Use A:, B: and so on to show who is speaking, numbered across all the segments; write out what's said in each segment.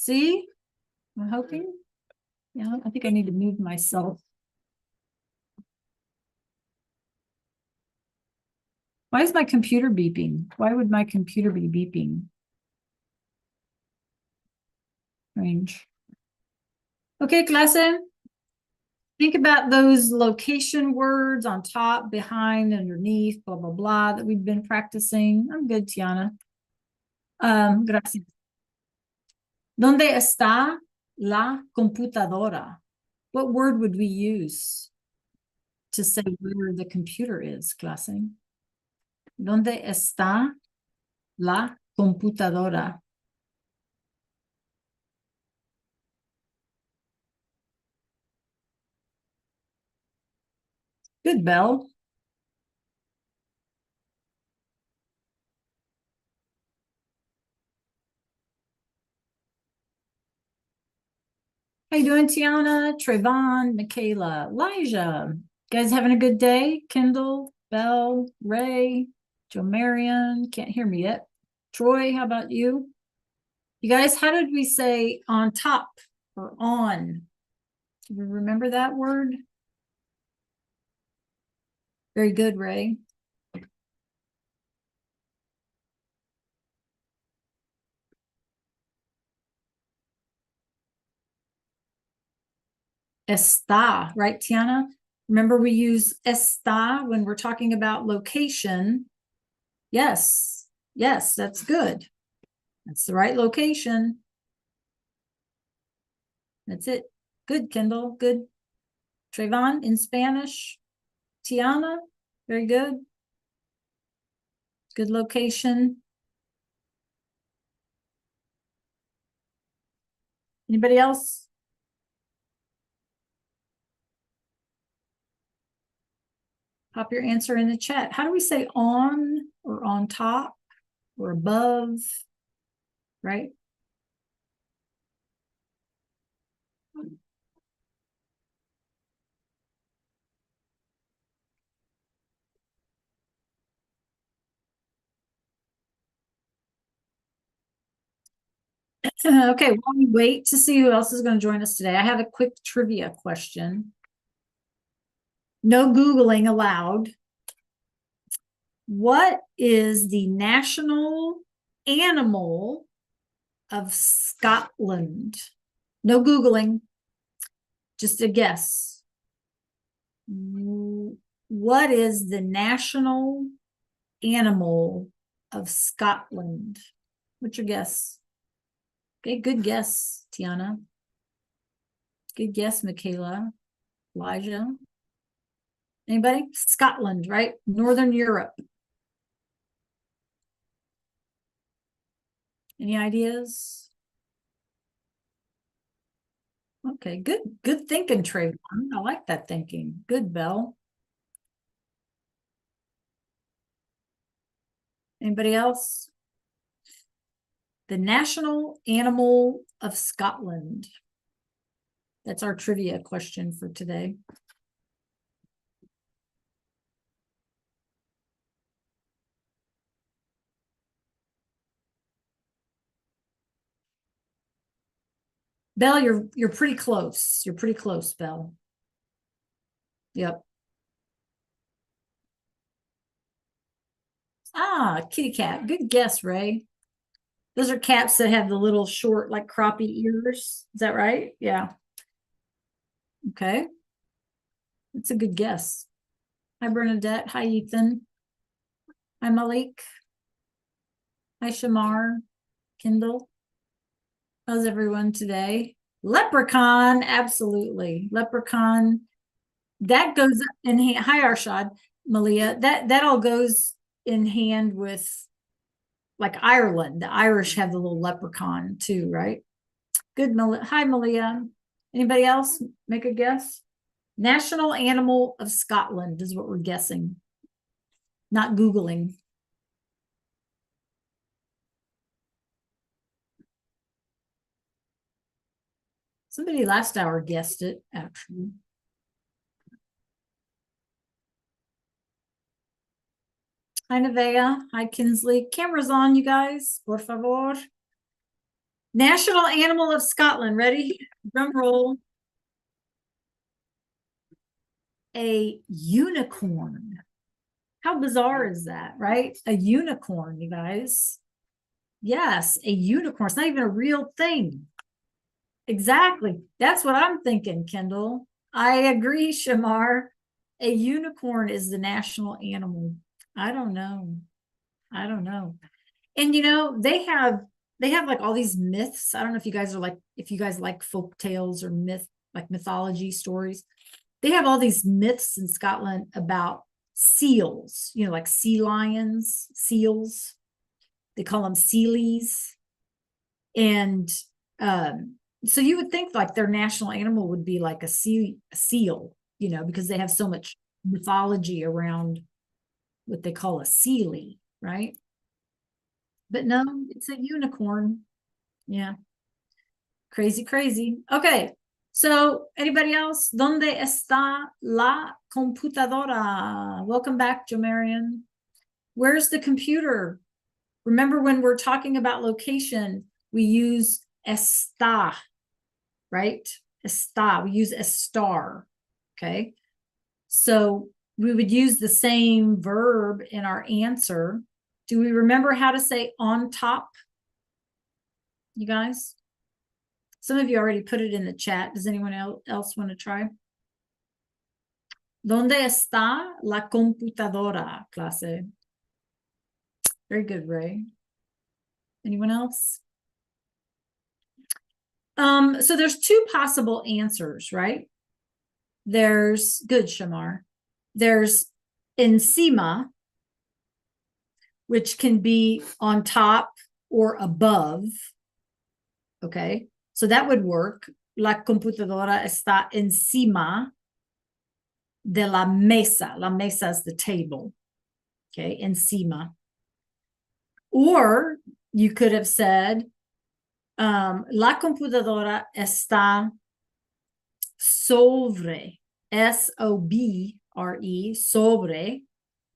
A: See? I'm hoping. Yeah, I think I need to move myself. Why is my computer beeping? Why would my computer be beeping? Strange. Okay, clase. Think about those location words on top, behind, underneath, blah, blah, blah, that we've been practicing. I'm good, Tiana. Gracias. ¿Dónde está la computadora? What word would we use to say where the computer is, clase? ¿Dónde está la computadora? Good, Belle. How you doing, Tiana, Trayvon, Michaela, Elijah? You guys having a good day? Kendall, Belle, Ray, Joe Marion, can't hear me yet. Troy, how about you? You guys, how did we say on top or on? Do you remember that word? Very good, Ray. Está, right, Tiana? Remember we use está when we're talking about location. Yes, yes, that's good. That's the right location. That's it. Good, Kendall. Good. Trayvon in Spanish. Tiana, very good. Good location. Anybody else? Pop your answer in the chat. How do we say on or on top or above? Right? Okay, while we wait to see who else is going to join us today, I have a quick trivia question. No Googling allowed. What is the national animal of Scotland? No Googling, just a guess. What is the national animal of Scotland? What's your guess? Okay, good guess, Tiana. Good guess, Michaela. Elijah. Anybody? Scotland, right? Northern Europe. Any ideas? Okay, good thinking, Trayvon. I like that thinking. Good, Belle. Anybody else? The national animal of Scotland. That's our trivia question for today. Belle, you're pretty close. You're pretty close, Belle. Yep. Ah, kitty cat. Good guess, Ray. Those are cats that have the little short, like croppy ears. Is that right? Yeah. Okay. That's a good guess. Hi, Bernadette. Hi, Ethan. Hi, Malik. Hi, Shamar. Kindle. How's everyone today? Leprechaun, absolutely. Leprechaun. That goes in hand. Hi, Arshad, Malia. That all goes in hand with like Ireland. The Irish have the little leprechaun too, right? Good, Malia. Hi, Malia. Anybody else make a guess? National animal of Scotland is what we're guessing. Not Googling. Somebody last hour guessed it, actually. Hi, Nevaeh. Hi, Kinsley. Camera's on, you guys. Por favor. National animal of Scotland. Ready? Drum roll. A unicorn. How bizarre is that, right? A unicorn, you guys. Yes, a unicorn. It's not even a real thing. Exactly. That's what I'm thinking, Kendall. I agree, Shamar. A unicorn is the national animal. I don't know. I don't know. And you know, they have like all these myths. I don't know if you guys are like if you guys like folk tales or mythology stories. They have all these myths in Scotland about seals, you know, like sea lions, seals. They call them sealies. And so you would think like their national animal would be like a seal, you know, because they have so much mythology around what they call a sealie, right? But no, it's a unicorn. Yeah. Crazy, crazy. Okay. So anybody else? ¿Dónde está la computadora? Welcome back, Jomarian. Where's the computer? Remember when we're talking about location, we use está, right? Está. We use estar. Okay. So we would use the same verb in our answer. Do we remember how to say on top? You guys? Some of you already put it in the chat. Does anyone else want to try? ¿Dónde está la computadora, clase? Very good, Ray. Anyone else? So there's two possible answers, right? There's good, Shamar. There's encima, which can be on top or above. Okay, so that would work. La computadora está encima de la mesa. La mesa is the table. Okay, encima. Or you could have said, la computadora está sobre, S-O-B-R-E, sobre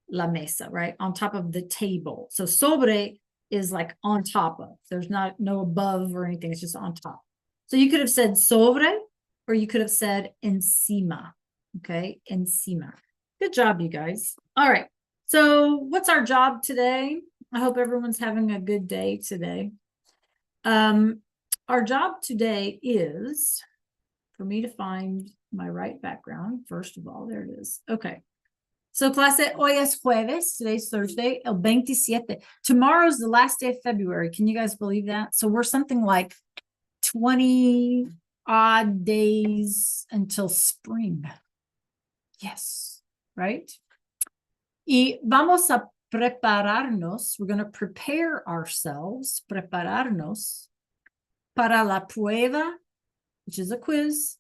A: la mesa, right? On top of the table. So sobre is like on top of. There's no above or anything. It's just on top. So you could have said sobre, or you could have said encima. Okay, encima. Good job, you guys. All right. So what's our job today? I hope everyone's having a good day today. Our job today is for me to find my right background. First of all, there it is. Okay. So clase, hoy es jueves. Today's Thursday, el 27. Tomorrow's the last day of February. Can you guys believe that? So we're something like 20 odd days until spring. Yes, right? Y vamos a prepararnos. We're going to prepare ourselves, prepararnos para la prueba, which is a quiz,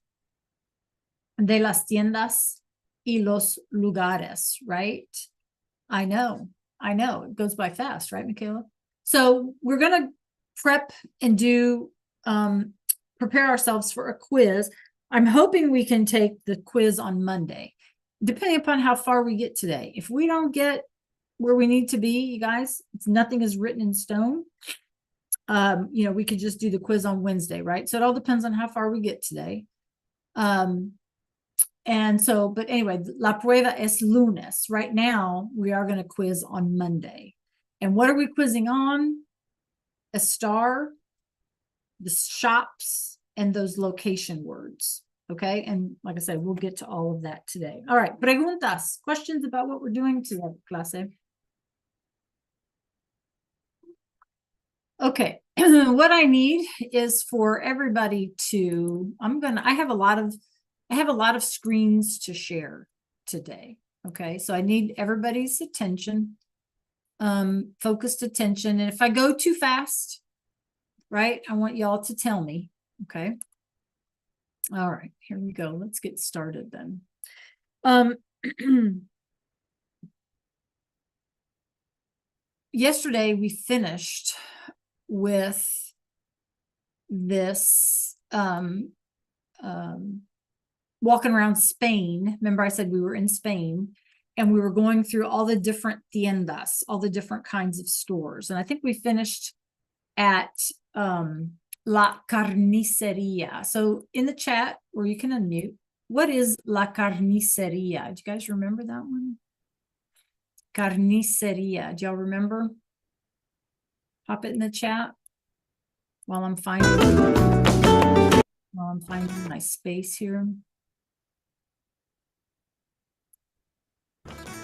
A: de las tiendas y los lugares, right? I know. It goes by fast, right, Michaela? So we're going to prep and do, prepare ourselves for a quiz. I'm hoping we can take the quiz on Monday, depending upon how far we get today. If we don't get where we need to be, you guys, nothing is written in stone. You know, we could just do the quiz on Wednesday, right? So it all depends on how far we get today. And so, but anyway, la prueba es lunes. Right now, we are going to quiz on Monday. And what are we quizzing on? A star, the shops, and those location words. Okay. And like I said, we'll get to all of that today. All right. Preguntas, questions about what we're doing today, clase? Okay. What I need is for everybody to, I have a lot of screens to share today. Okay. So I need everybody's attention, focused attention. And if I go too fast, right, I want y'all to tell me. Okay. All right, here we go. Let's get started then. Yesterday we finished with this walking around Spain. Remember I said we were in Spain and we were going through all the different tiendas, all the different kinds of stores. And I think we finished at La carniceria. So in the chat, or you can unmute, what is la carniceria? Do you guys remember that one? Carniceria. Do y'all remember? Pop it in the chat while I'm finding my space here.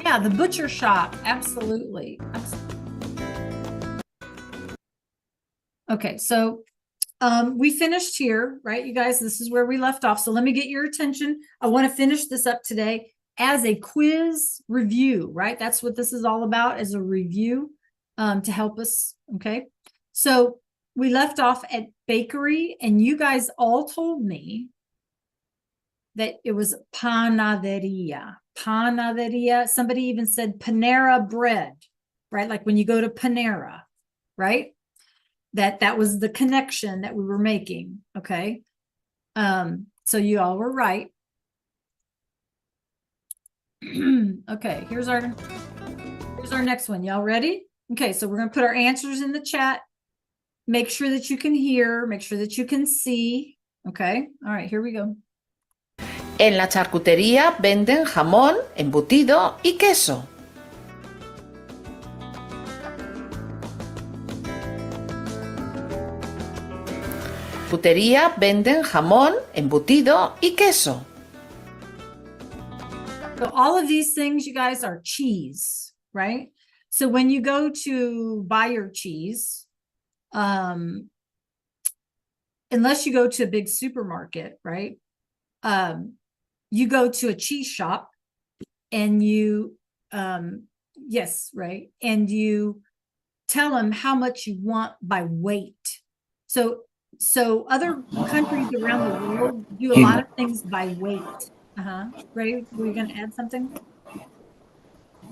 A: Yeah, the butcher shop. Absolutely. Okay, so we finished here, right? You guys, this is where we left off. So let me get your attention. I want to finish this up today as a quiz review, right? That's what this is all about, as a review to help us. Okay. So we left off at bakery, and you guys all told me that it was panaderia. Panaderia. Somebody even said Panera bread, right? Like when you go to Panera, right? That was the connection that we were making. Okay. So you all were right. Okay, here's our next one. Y'all ready? Okay, so we're gonna put our answers in the chat. Make sure that you can hear, make sure that you can see. Okay, all right, here we go.
B: En la charcutería venden jamón, embutido y queso. Charcutería venden jamón, embutido y queso.
A: So all of these things, you guys, are cheese, right? So when you go to buy your cheese, unless you go to a big supermarket, right? You go to a cheese shop and you, yes, right. And you tell them how much you want by weight. So other countries around the world do a lot of things by weight. Ray, were you going to add something?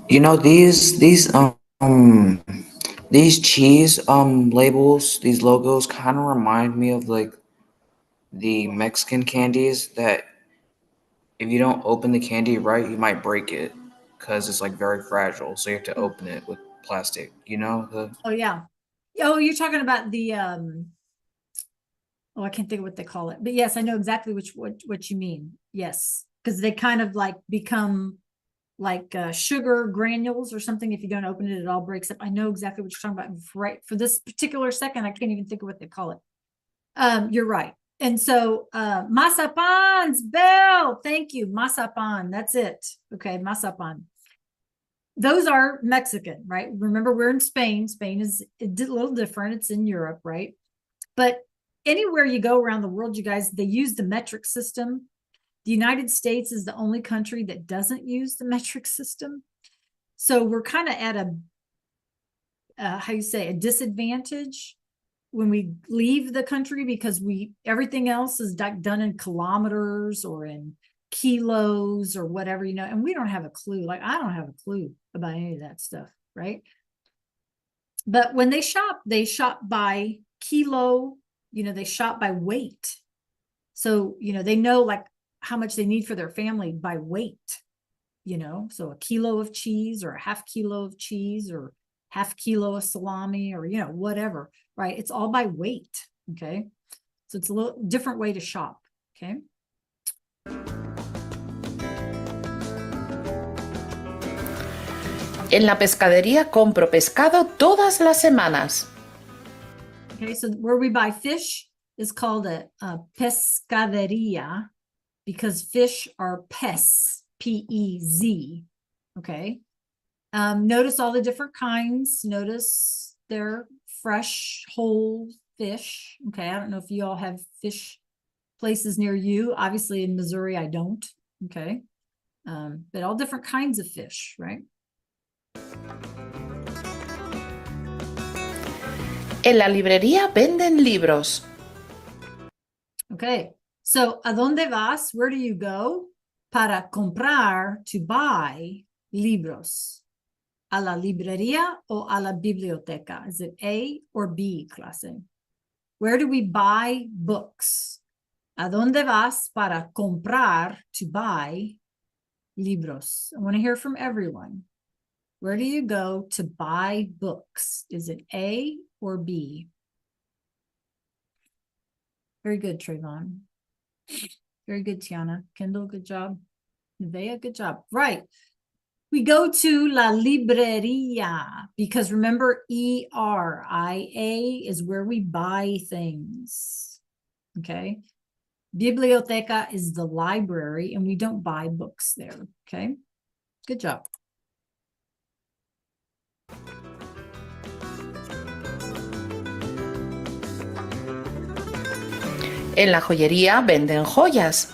C: You know, these cheese labels, these logos kind of remind me of like the Mexican candies that if you don't open the candy right, you might break it because it's like very fragile. So you have to open it with plastic, you know?
A: Oh yeah. Oh, you're talking about the oh, I can't think of what they call it. But yes, I know exactly what you mean. Yes. Because they kind of like become like sugar granules or something. If you don't open it, it all breaks up. I know exactly what you're talking about. Right. For this particular second, I can't even think of what they call it. You're right. And so mazapans, Bell, thank you. Mazapan, that's it. Okay, mazapan. Those are Mexican, right? Remember, we're in Spain. Spain is a little different. It's in Europe, right? But anywhere you go around the world, you guys, they use the metric system. The United States is the only country that doesn't use the metric system. So we're kind of at a disadvantage when we leave the country, because everything else is done in kilometers or in kilos or whatever, you know, and we don't have a clue. Like I don't have a clue about any of that stuff, right? But when they shop by kilo, you know, they shop by weight. So, you know, they know like how much they need for their family by weight, you know, so a kilo of cheese or a half kilo of cheese or half kilo of salami or, you know, whatever, right? It's all by weight. Okay. So it's a little different way to shop. Okay.
B: En la pescadería compro pescado todas las semanas.
A: Okay, so where we buy fish is called a pescaderia, because fish are pez, P-E-Z. Okay. Notice all the different kinds. Notice they're fresh, whole fish. Okay, I don't know if you all have fish places near you. Obviously in Missouri, I don't. Okay. But all different kinds of fish, right?
B: En la librería venden libros.
A: Okay, so ¿a dónde vas? Where do you go? Para comprar, to buy libros. ¿A la librería o a la biblioteca? Is it A or B, clase? Where do we buy books? ¿A dónde vas para comprar, to buy libros? I want to hear from everyone. Where do you go to buy books? Is it A or B? Very good, Trayvon. Very good, Tiana. Kendall, good job. Nevaeh, good job. Right. We go to la libreria because remember, ERIA is where we buy things. Okay. Biblioteca is the library, and we don't buy books there. Okay. Good job.
B: En la joyería venden joyas.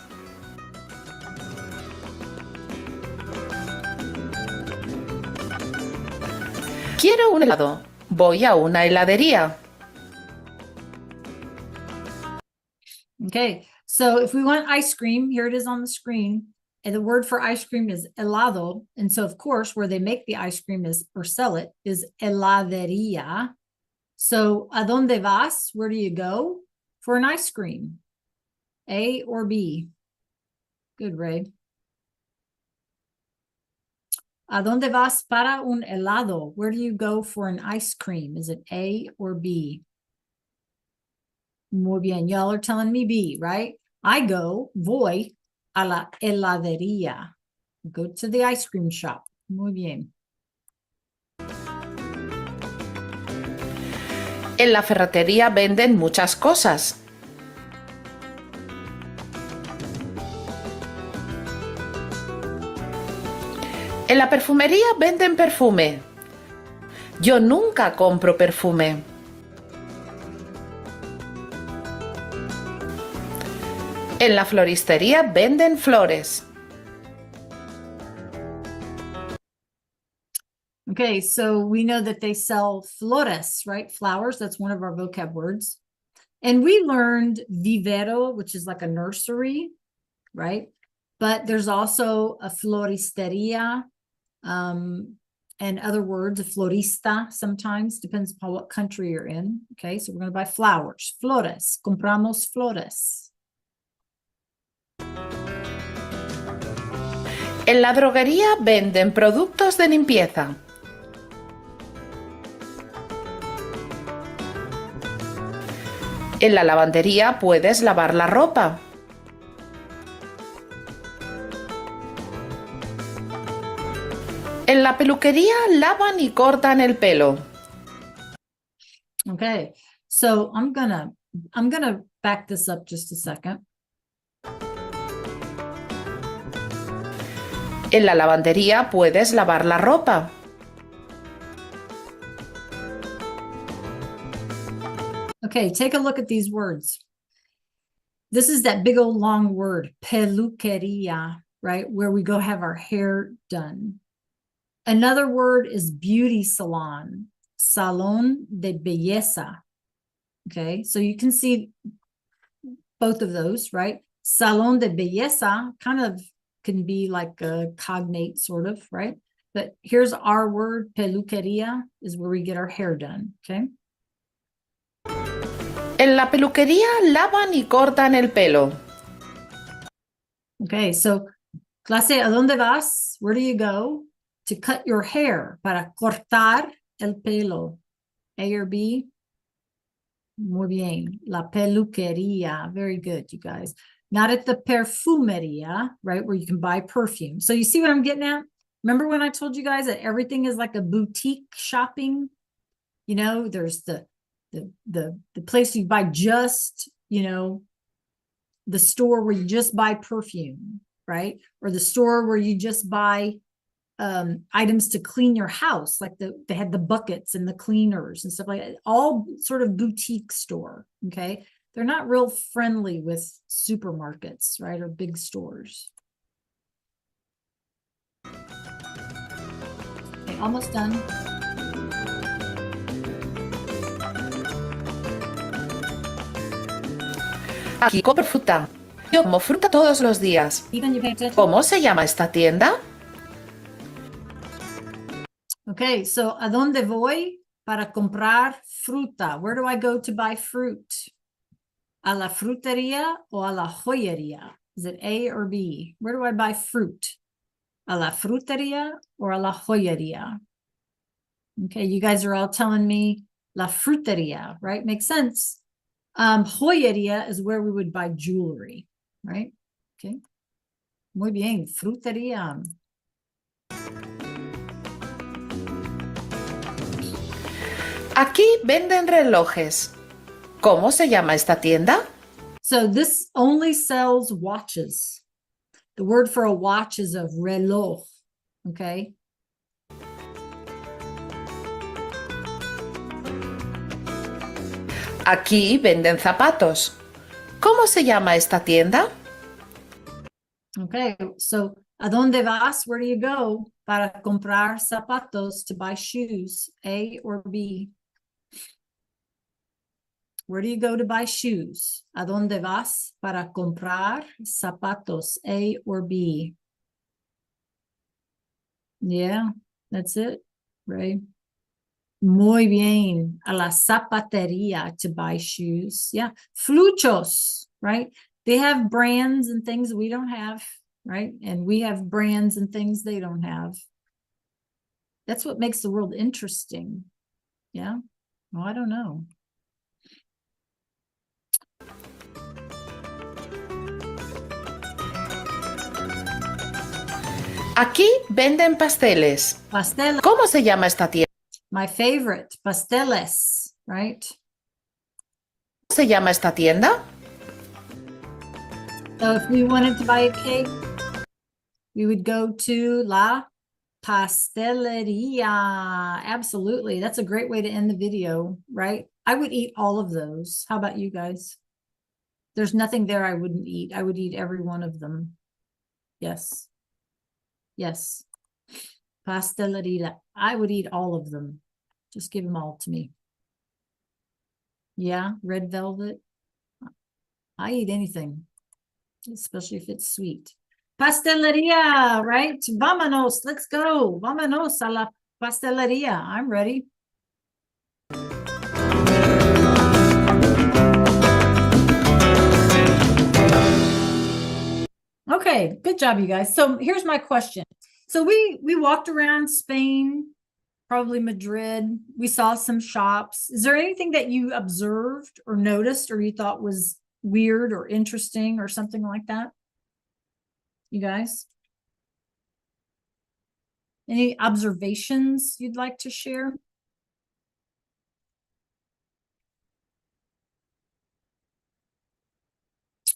B: Quiero un helado. Voy a una heladería.
A: Okay, so if we want ice cream, here it is on the screen. And the word for ice cream is helado. And so, of course, where they make the ice cream is or sell it is heladería. So, ¿a dónde vas? Where do you go for an ice cream? A or B? Good, Ray. ¿A dónde vas para un helado? Where do you go for an ice cream? Is it A or B? Muy bien. Y'all are telling me B, right? Voy a la heladería. Go to the ice cream shop. Muy bien.
B: En la ferretería venden muchas cosas. En la perfumería venden perfume. Yo nunca compro perfume. En la floristería venden flores.
A: Okay, so we know that they sell flores, right? Flowers, that's one of our vocab words. And we learned vivero, which is like a nursery, right? But there's also a floristeria, and other words, a florista sometimes, depends upon what country you're in. Okay, so we're going to buy flowers, flores, compramos flores.
B: En la droguería venden productos de limpieza. En la lavandería puedes lavar la ropa. En la peluquería lavan y cortan el pelo.
A: Okay, so I'm gonna back this up just a second.
B: En la lavandería puedes lavar la ropa.
A: Okay, take a look at these words. This is that big old long word, peluqueria, right? Where we go have our hair done. Another word is beauty salon, salón de belleza. Okay, so you can see both of those, right? Salón de belleza kind of can be like a cognate sort of, right? But here's our word, peluqueria, is where we get our hair done, okay?
B: En la peluquería lavan y cortan el pelo.
A: Okay, so clase, ¿a dónde vas? Where do you go? To cut your hair, para cortar el pelo. A or B? Muy bien. La peluquería. Very good, you guys. Not at the perfumeria, right? Where you can buy perfume. So you see what I'm getting at? Remember when I told you guys that everything is like a boutique shopping? You know, there's the place you buy just, you know, the store where you just buy perfume, right? Or the store where you just buy items to clean your house, like they had the buckets and the cleaners and stuff like that, all sort of boutique store. Okay, they're not real friendly with supermarkets, right, or big stores. Okay, almost done.
B: Aquí compro fruta. Yo como fruta todos los días.
A: Ethan, you pay attention?
B: ¿Cómo se llama esta tienda?
A: Okay, so ¿a dónde voy para comprar fruta? Where do I go to buy fruit? ¿A la frutería o a la joyería? Is it A or B? Where do I buy fruit? ¿A la frutería or a la joyería? Okay, you guys are all telling me la frutería, right? Makes sense. Joyería is where we would buy jewelry, right? Okay. Muy bien. Frutería.
B: Aquí venden relojes. ¿Cómo se llama esta tienda?
A: So this only sells watches. The word for a watch is a reloj. Okay.
B: Aquí venden zapatos. ¿Cómo se llama esta tienda?
A: Okay. So, ¿a dónde vas? Where do you go para comprar zapatos, to buy shoes? A or B? Where do you go to buy shoes? ¿A dónde vas para comprar zapatos? A or B? Yeah, that's it, right? Muy bien. A la zapatería to buy shoes. Yeah. Fluchos, right? They have brands and things we don't have, right? And we have brands and things they don't have. That's what makes the world interesting. Yeah. Well, I don't know.
B: Aquí venden pasteles.
A: Pasteles,
B: ¿Cómo se llama esta tienda?
A: my favorite. Pasteles, right?
B: ¿Cómo se llama esta tienda?
A: So if we wanted to buy a cake, we would go to La Pasteleria. Absolutely. That's a great way to end the video, right? I would eat all of those. How about you guys? There's nothing there I wouldn't eat. I would eat every one of them. Yes. Yes. Pasteleria. I would eat all of them. Just give them all to me. Yeah, red velvet. I eat anything, especially if it's sweet. Pasteleria, right? Vámonos. Let's go. Vámonos a la pasteleria. I'm ready. Okay, good job, you guys. So here's my question. So we walked around Spain, probably Madrid. We saw some shops. Is there anything that you observed or noticed or you thought was weird or interesting or something like that? You guys? Any observations you'd like to share?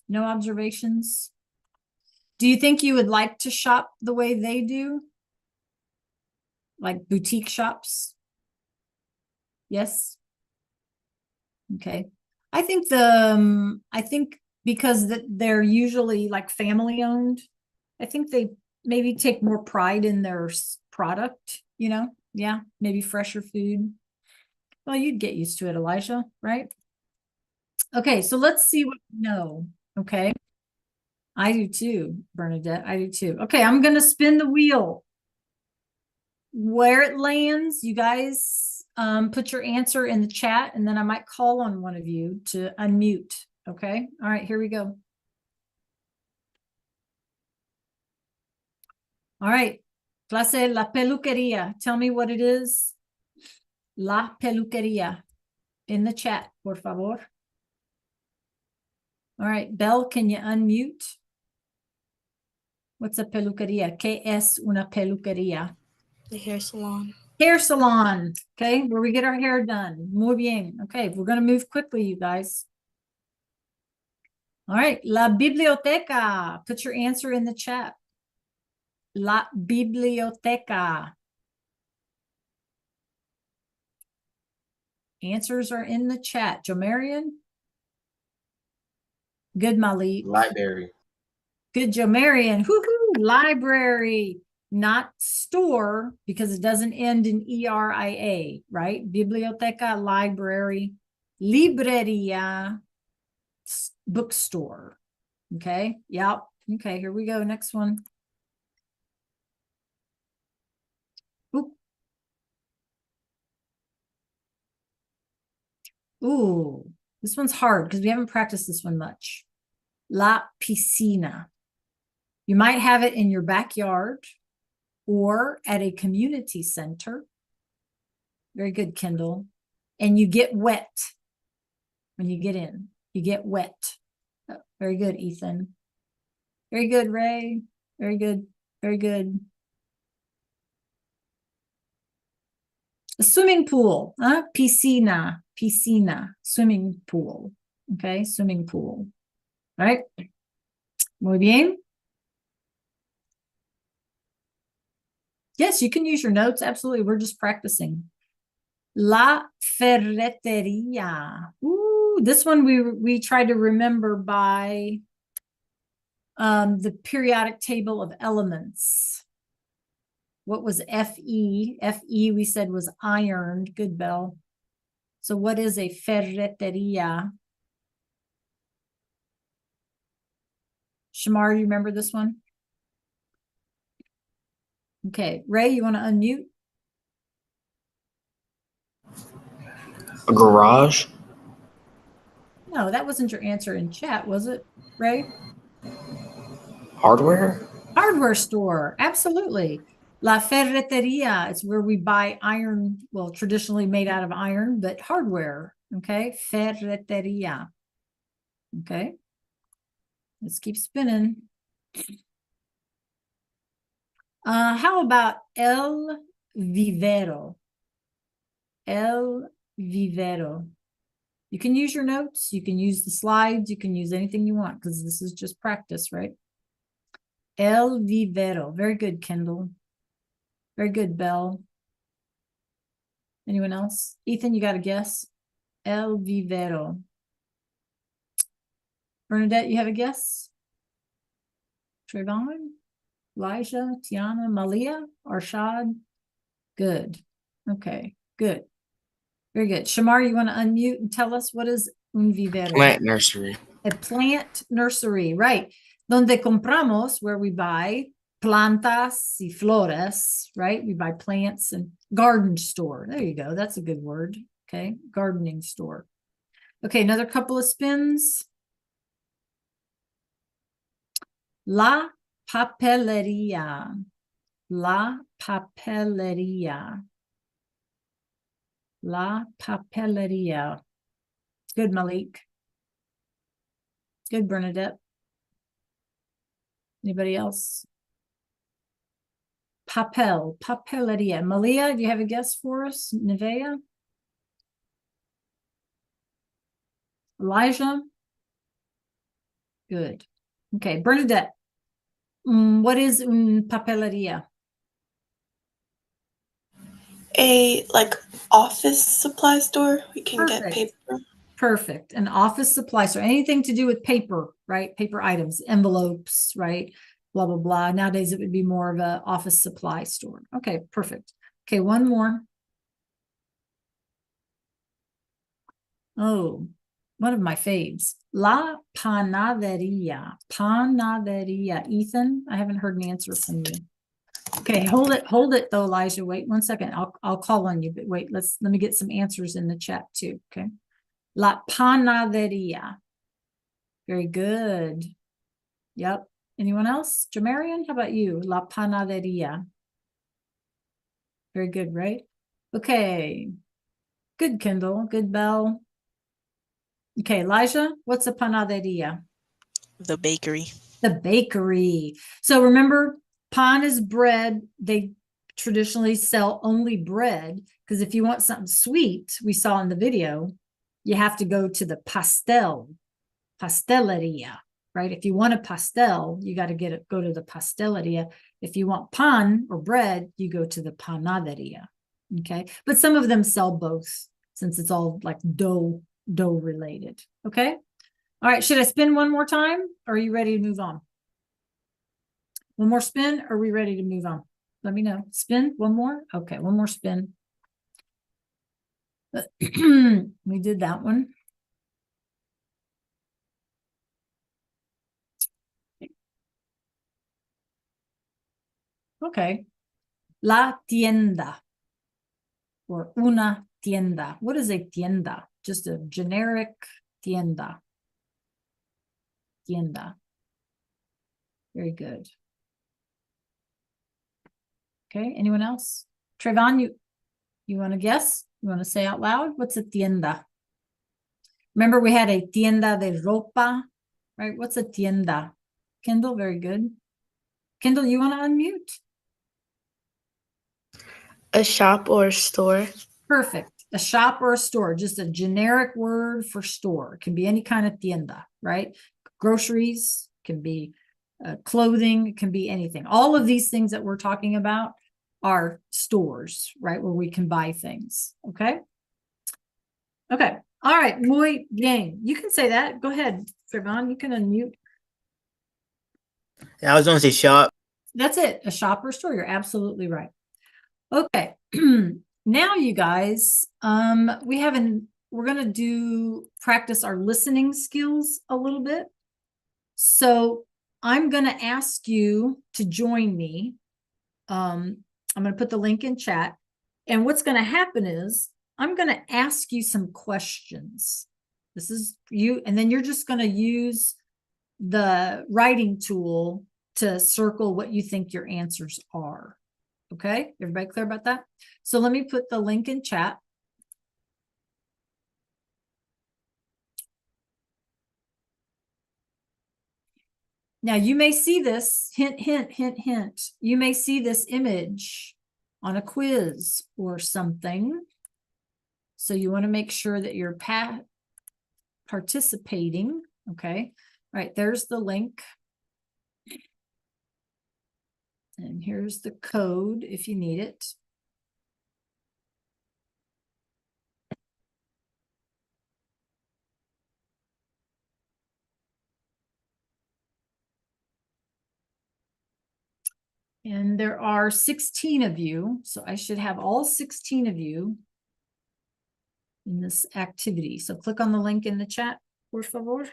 A: No observations? Do you think you would like to shop the way they do? Like boutique shops? Yes? Okay. I think because they're usually like family owned, I think they maybe take more pride in their product, you know? Yeah, maybe fresher food. Well, you'd get used to it, Elijah, right? Okay, so let's see what we know. Okay. I do too, Bernadette. I do too. Okay, I'm going to spin the wheel. Where it lands, you guys put your answer in the chat, and then I might call on one of you to unmute. Okay. All right, here we go. All right. Clase La Peluquería. Tell me what it is. La Peluquería. In the chat, por favor. All right, Belle, can you unmute? What's a peluquería? ¿Qué es una peluquería?
D: The hair salon.
A: Hair salon, okay, where we get our hair done. Muy bien. Okay, we're going to move quickly, you guys. All right, la biblioteca. Put your answer in the chat. La biblioteca. Answers are in the chat. Jomarian? Good, Malik.
E: Library.
A: Good, Jomarian. Woohoo! Library, not store, because it doesn't end in E-R-I-A, right? Biblioteca, library, libreria, bookstore. Okay, yep. Okay, here we go. Next one. Oop. Ooh, this one's hard because we haven't practiced this one much. La piscina. You might have it in your backyard or at a community center. Very good, Kendall. And you get wet. when you get in. You get wet. Oh, very good, Ethan. Very good, Ray. Very good. Very good. A swimming pool, huh? Piscina, piscina, swimming pool. Okay, swimming pool. All right. Muy bien. Yes, you can use your notes. Absolutely. We're just practicing. La ferreteria. Ooh, this one we tried to remember by the periodic table of elements. What was Fe? Fe we said was ironed. Good, Bell. So what is a ferreteria? Shamar, you remember this one? Okay, Ray, you want to unmute?
C: A garage?
A: No, that wasn't your answer in chat, was it, Ray?
C: Hardware?
A: Hardware store, absolutely. La ferreteria, it's where we buy iron, well, traditionally made out of iron, but hardware, okay? Ferreteria. Okay. Let's keep spinning. How about el vivero? El vivero. You can use your notes, you can use the slides, you can use anything you want because this is just practice, right? El vivero. Very good, Kendall. Very good, Belle. Anyone else? Ethan, you got a guess? El vivero. Bernadette, you have a guess? Trayvon? Elijah? Tiana? Malia? Arshad? Good. Okay, good. Very good. Shamar, you want to unmute and tell us what is un vivero?
C: Plant nursery.
A: A plant nursery, right? Donde compramos, where we buy plantas y flores, right? We buy plants and garden store. There you go. That's a good word. Okay, gardening store. Okay, another couple of spins. La papelería. La papelería. La papelería. Good, Malik. Good, Bernadette. Anybody else? Papelería. Malia, do you have a guess for us? Nevea? Elijah? Good. Okay, Bernadette. What is un papelería?
D: A office supply store. We can
A: Perfect.
D: get paper.
A: Perfect. An office supply store, anything to do with paper, right? Paper items, envelopes, right? Blah, blah, blah. Nowadays, it would be more of an office supply store. Okay, perfect. Okay, one more. Oh, one of my faves. La panadería. Panadería. Ethan, I haven't heard an answer from you. Okay, hold it though, Elijah. Wait 1 second. I'll call on you, but wait, let me get some answers in the chat too. Okay. La panadería. Very good. Yep. Anyone else? Jamarian, how about you? La panadería. Very good, right? Okay. Good, Kendall. Good, Bell. Okay, Elijah, what's a panadería?
D: The bakery.
A: The bakery. So remember, pan is bread. They traditionally sell only bread because if you want something sweet, we saw in the video, you have to go to the pasteleria, right? If you want a pastel, you got to go to the pasteleria. If you want pan or bread, you go to the panaderia. Okay, but some of them sell both since it's all like dough related. Okay. All right, should I spin one more time? Or are you ready to move on? One more spin? Or are we ready to move on? Let me know. Spin one more? Okay, one more spin. We did that one. Okay. La tienda or una tienda. What is a tienda? Just a generic tienda. Tienda. Very good. Okay, anyone else? Trayvon, you want to guess? You want to say out loud? What's a tienda? Remember we had a tienda de ropa, right? What's a tienda? Kendall, very good. Kendall, you want to unmute?
D: A shop or a store.
A: Perfect. A shop or a store, just a generic word for store. It can be any kind of tienda, right? Groceries, can be clothing, it can be anything. All of these things that we're talking about are stores, right? Where we can buy things. Okay. Okay. All right. Muy bien. You can say that. Go ahead, Trevon. You can unmute.
E: I was gonna say shop.
A: That's it. A shop or store. You're absolutely right. Okay. Now you guys, we're gonna practice our listening skills a little bit. So I'm gonna ask you to join me. I'm gonna put the link in chat. And what's gonna happen is I'm gonna ask you some questions. This is you, and then you're just gonna use the writing tool to circle what you think your answers are. Okay, everybody clear about that? So let me put the link in chat. Now you may see this, hint, hint, hint, hint. You may see this image on a quiz or something. So you want to make sure that you're participating. Okay, all right, there's the link. And here's the code if you need it. And there are 16 of you, so I should have all 16 of you in this activity. So click on the link in the chat, por favor.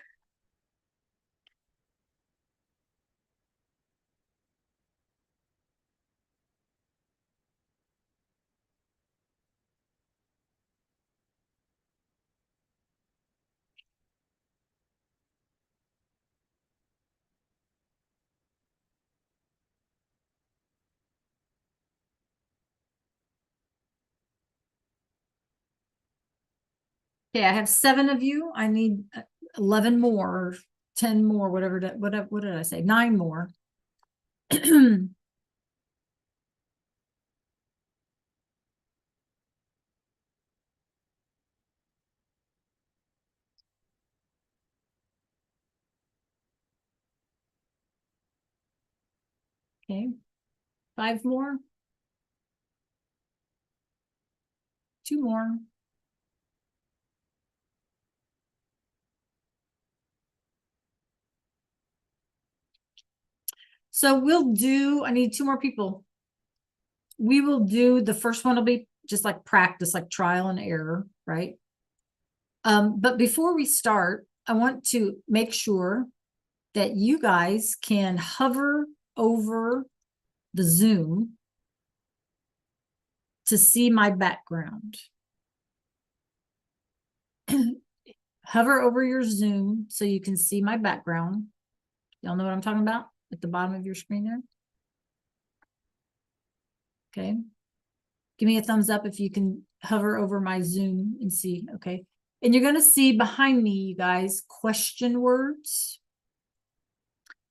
A: Okay, I have 7 of you. I need 11 more, or 10 more, whatever, what did I say? 9 more. Okay, 5 more. 2 more. So I need 2 more people. We will do, the first one will be just like practice, like trial and error, right? But before we start, I want to make sure that you guys can hover over the Zoom to see my background. Hover over your Zoom so you can see my background. Y'all know what I'm talking about at the bottom of your screen there? Okay. Give me a thumbs up if you can hover over my Zoom and see. Okay. And you're going to see behind me, you guys, question words.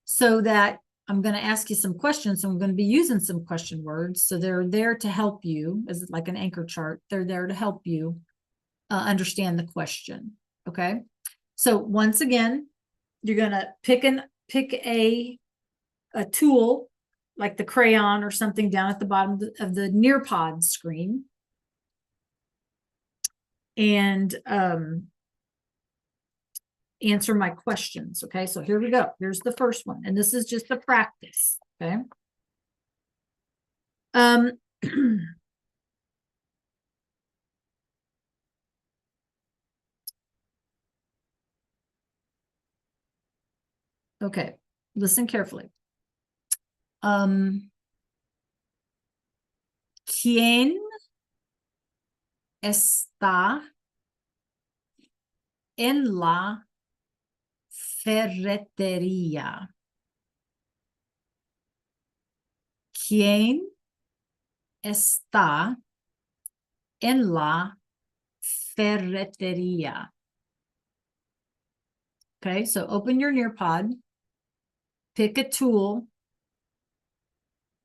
A: So that I'm going to ask you some questions. So I'm going to be using some question words. So they're there to help you, as like an anchor chart. They're there to help you understand the question. Okay. So once again, you're going to pick a tool like the crayon or something down at the bottom of the Nearpod screen. And answer my questions. Okay, so here we go. Here's the first one. And this is just a practice. Okay. Okay, listen carefully. ¿Quién está en la ferretería? ¿Quién está en la ferretería? Okay, so open your Nearpod, pick a tool,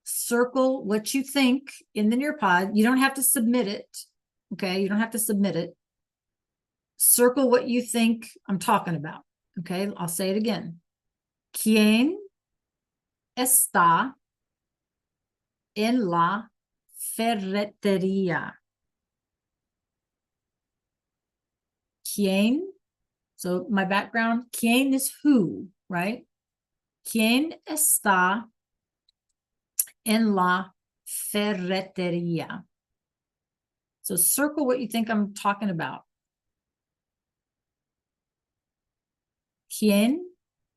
A: circle what you think in the Nearpod. You don't have to submit it. Okay, you don't have to submit it. Circle what you think I'm talking about. Okay, I'll say it again. ¿Quién está en la ferretería? ¿Quién? So my background, ¿quién is who, right? ¿Quién está en la ferretería? So circle what you think I'm talking about. ¿Quién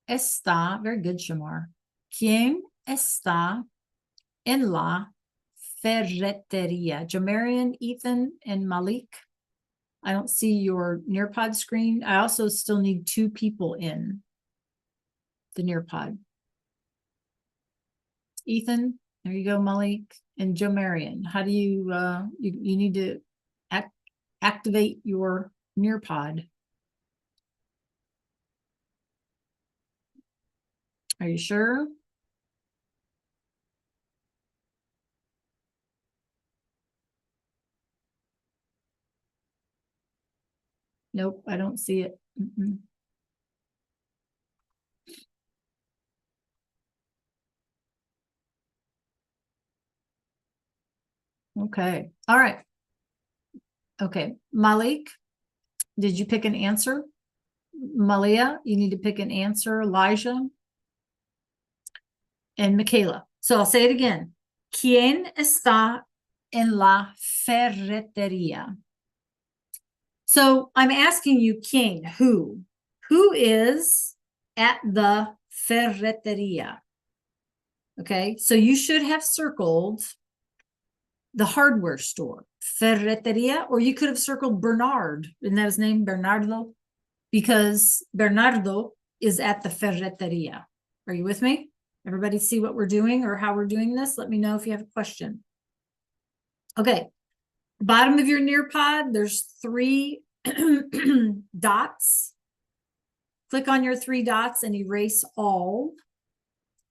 A: está? Very good, Shamar. ¿Quién está en la ferretería? Jamarian, Ethan, and Malik. I don't see your Nearpod screen. I also still need 2 people in the Nearpod. Ethan, there you go, Malik, and Jamarian. How do you, you need to activate your Nearpod. Are you sure? Nope, I don't see it. Mm-mm. Okay, all right. Okay, Malik, did you pick an answer? Malia, you need to pick an answer. Elijah and Michaela. So I'll say it again. ¿Quién está en la ferretería? So I'm asking you, quién, who? Who is at the ferretería? Okay, so you should have circled the hardware store, ferretería, or you could have circled Bernard. Isn't that his name, Bernardo? Because Bernardo is at the ferretería. Are you with me? Everybody see what we're doing or how we're doing this? Let me know if you have a question. Okay, bottom of your Nearpod, there's 3 dots. Click on your 3 dots and erase all.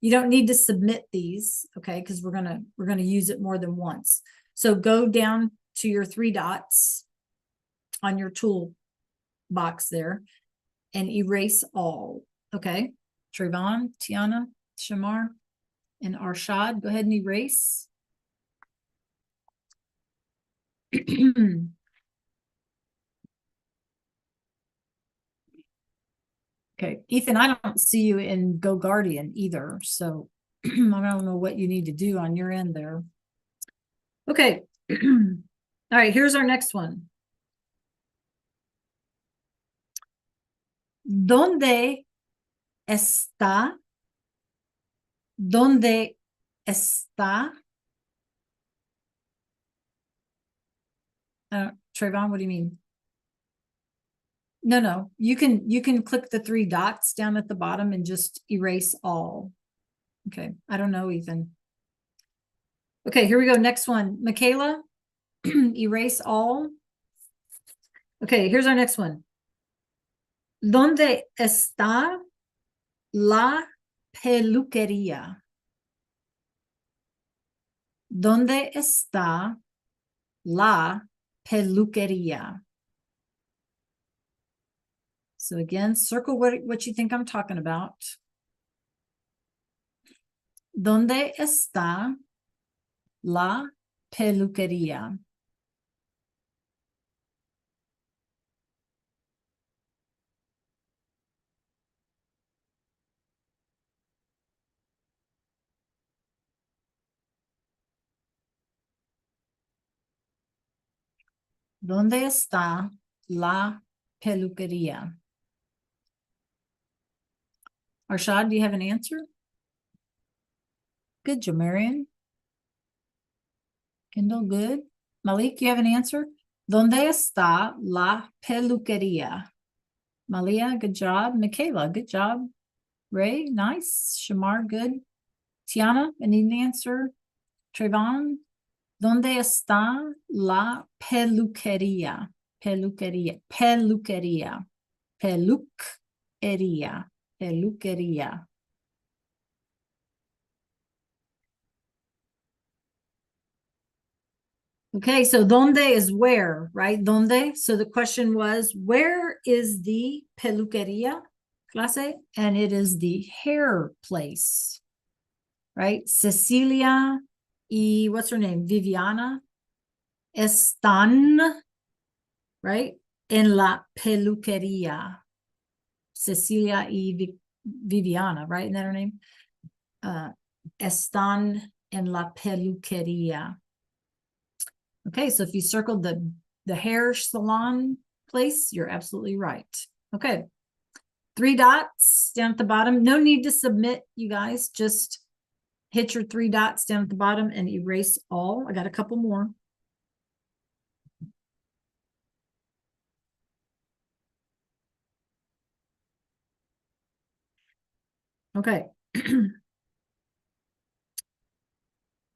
A: You don't need to submit these, okay, because we're gonna use it more than once. So go down to your 3 dots on your tool box there and erase all. Okay, Trayvon, Tiana, Shamar, and Arshad, go ahead and erase. Okay, Ethan, I don't see you in Go Guardian either, so I don't know what you need to do on your end there. Okay, all right, here's our next one. ¿Dónde está? ¿Dónde está? Trayvon, what do you mean? No, you can click the 3 dots down at the bottom and just erase all. Okay, I don't know, Ethan. Okay, here we go. Next one, Michaela, erase all. Okay, here's our next one. ¿Dónde está la peluquería? ¿Dónde está la peluquería? So again, circle what you think I'm talking about. ¿Dónde está la peluquería? ¿Dónde está la peluquería? Arshad, do you have an answer? Good, Jamarian. Kendall, good. Malik, you have an answer? ¿Dónde está la peluquería? Malia, good job. Michaela, good job. Ray, nice. Shamar, good. Tiana, I need an answer. Trayvon, ¿dónde está la peluquería? Peluquería, peluquería, peluquería. Peluquería. Okay, so donde is where, right? Donde. So the question was, where is the peluquería, clase? And it is the hair place, right? Cecilia y what's her name? Viviana están, right? En la peluquería. Cecilia y Viviana, right? Isn't that her name? Están en la peluquería. Okay, so if you circled the hair salon place, you're absolutely right. Okay, 3 dots down at the bottom. No need to submit, you guys. Just hit your 3 dots down at the bottom and erase all. I got a couple more. Okay.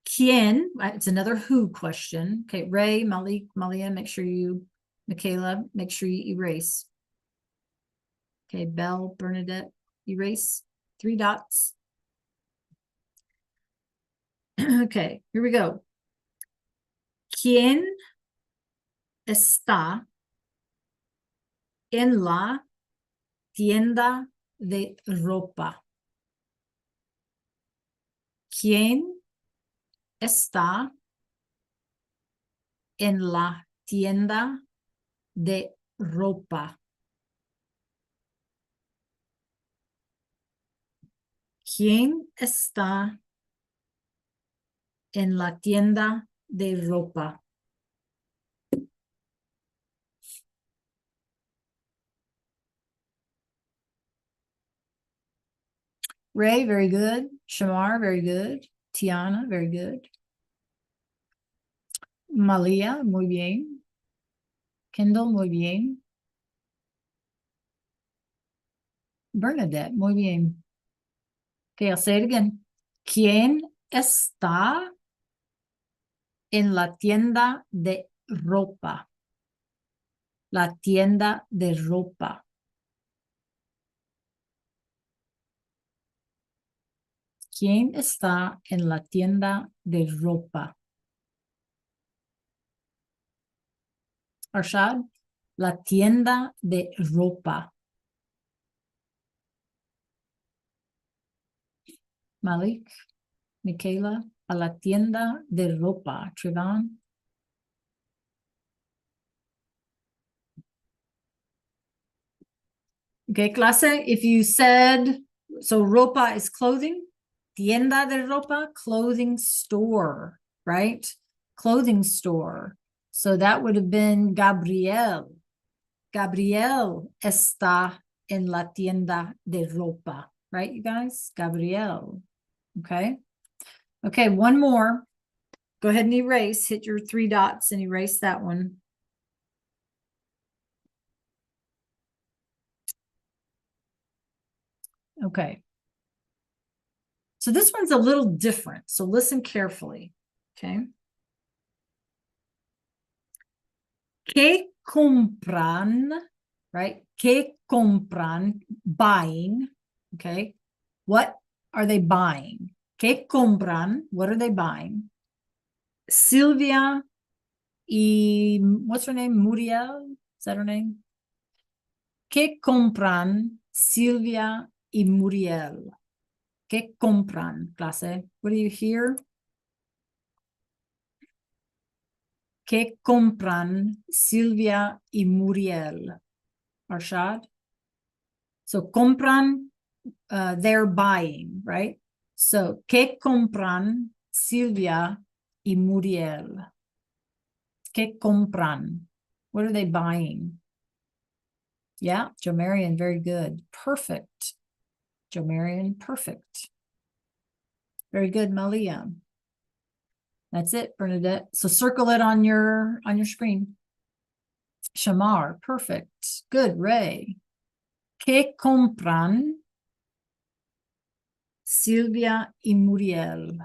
A: ¿Quién? It's another who question. Okay, Ray, Malik, Malia, Michaela, make sure you erase. Okay, Belle, Bernadette, erase. 3 dots. Okay, here we go. ¿Quién está en la tienda de ropa? ¿Quién está en la tienda de ropa? ¿Quién está en la tienda de ropa? Ray, very good. Shamar, very good. Tiana, very good. Malia, muy bien. Kendall, muy bien. Bernadette, muy bien. Okay, I'll say it again. ¿Quién está en la tienda de ropa? La tienda de ropa. ¿Quién está en la tienda de ropa? Arshad, la tienda de ropa. Malik, Michaela, a la tienda de ropa. Trevon. Okay, clase, if you said, so ropa is clothing, tienda de ropa, clothing store, right? Clothing store. So that would have been Gabriel. Gabriel está en la tienda de ropa, right, you guys? Gabriel. Okay. Okay, one more. Go ahead and erase. Hit your 3 dots and erase that one. Okay. So this one's a little different. So listen carefully. Okay. ¿Qué compran? Right? ¿Qué compran? Buying. Okay. What are they buying? ¿Qué compran? What are they buying? Silvia y what's her name? Muriel? Is that her name? ¿Qué compran Silvia y Muriel? ¿Qué compran, clase? What do you hear? ¿Qué compran Silvia y Muriel? Arshad? So compran, they're buying, right? So, ¿qué compran Silvia y Muriel? ¿Qué compran? What are they buying? Yeah, Joe Marion, very good. Perfect. Joe Marion, perfect. Very good, Malia. That's it, Bernadette. So circle it on your screen. Shamar, perfect. Good, Ray. ¿Qué compran Silvia y Muriel?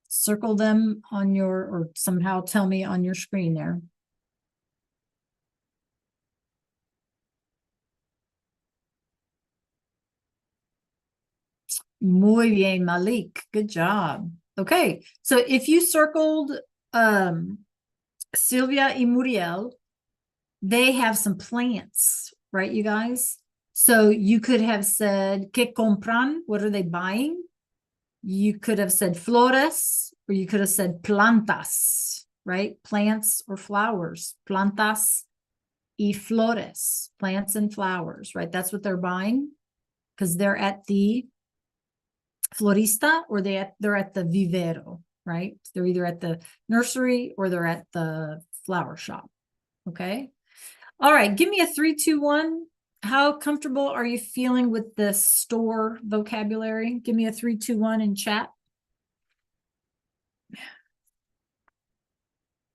A: Circle them on your, or somehow tell me on your screen there. Muy bien, Malik. Good job. Okay, so if you circled Sylvia y Muriel, they have some plants, right, you guys? So you could have said, ¿Qué compran? What are they buying? You could have said flores, or you could have said plantas, right? Plants or flowers. Plantas y flores, plants and flowers, right? That's what they're buying because they're at the florista or they're at the vivero, right? They're either at the nursery or they're at the flower shop. Okay. All right. Give me a 3, 2, 1. How comfortable are you feeling with the store vocabulary? Give me a 3, 2, 1 in chat.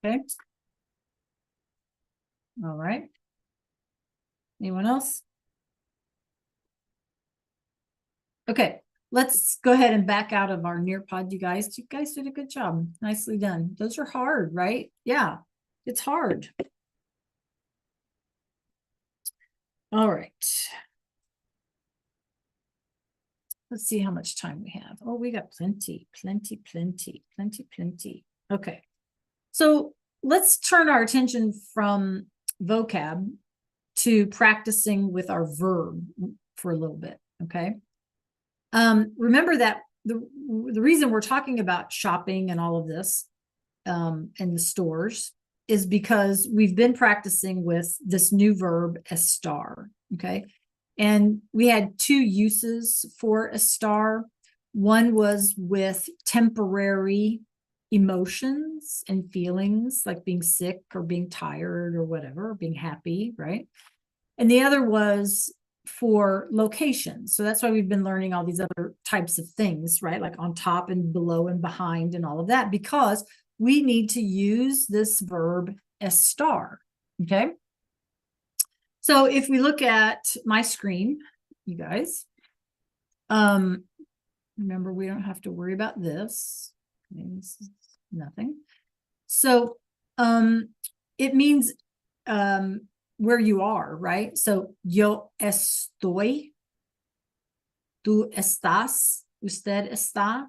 A: Okay. All right. Anyone else? Okay. Let's go ahead and back out of our Nearpod, you guys. You guys did a good job. Nicely done. Those are hard, right? Yeah, it's hard. All right. Let's see how much time we have. Oh, we got plenty. Okay. So let's turn our attention from vocab to practicing with our verb for a little bit. Okay. Remember that the reason we're talking about shopping and all of this in the stores is because we've been practicing with this new verb estar. Okay. And we had 2 uses for estar. One was with temporary emotions and feelings like being sick or being tired or whatever, being happy, right? And the other was for location. So that's why we've been learning all these other types of things, right? Like on top and below and behind and all of that, because we need to use this verb estar. Okay. So if we look at my screen, you guys, remember, we don't have to worry about this. Okay, this is nothing. So it means where you are, right? So yo estoy, tú estás, usted está,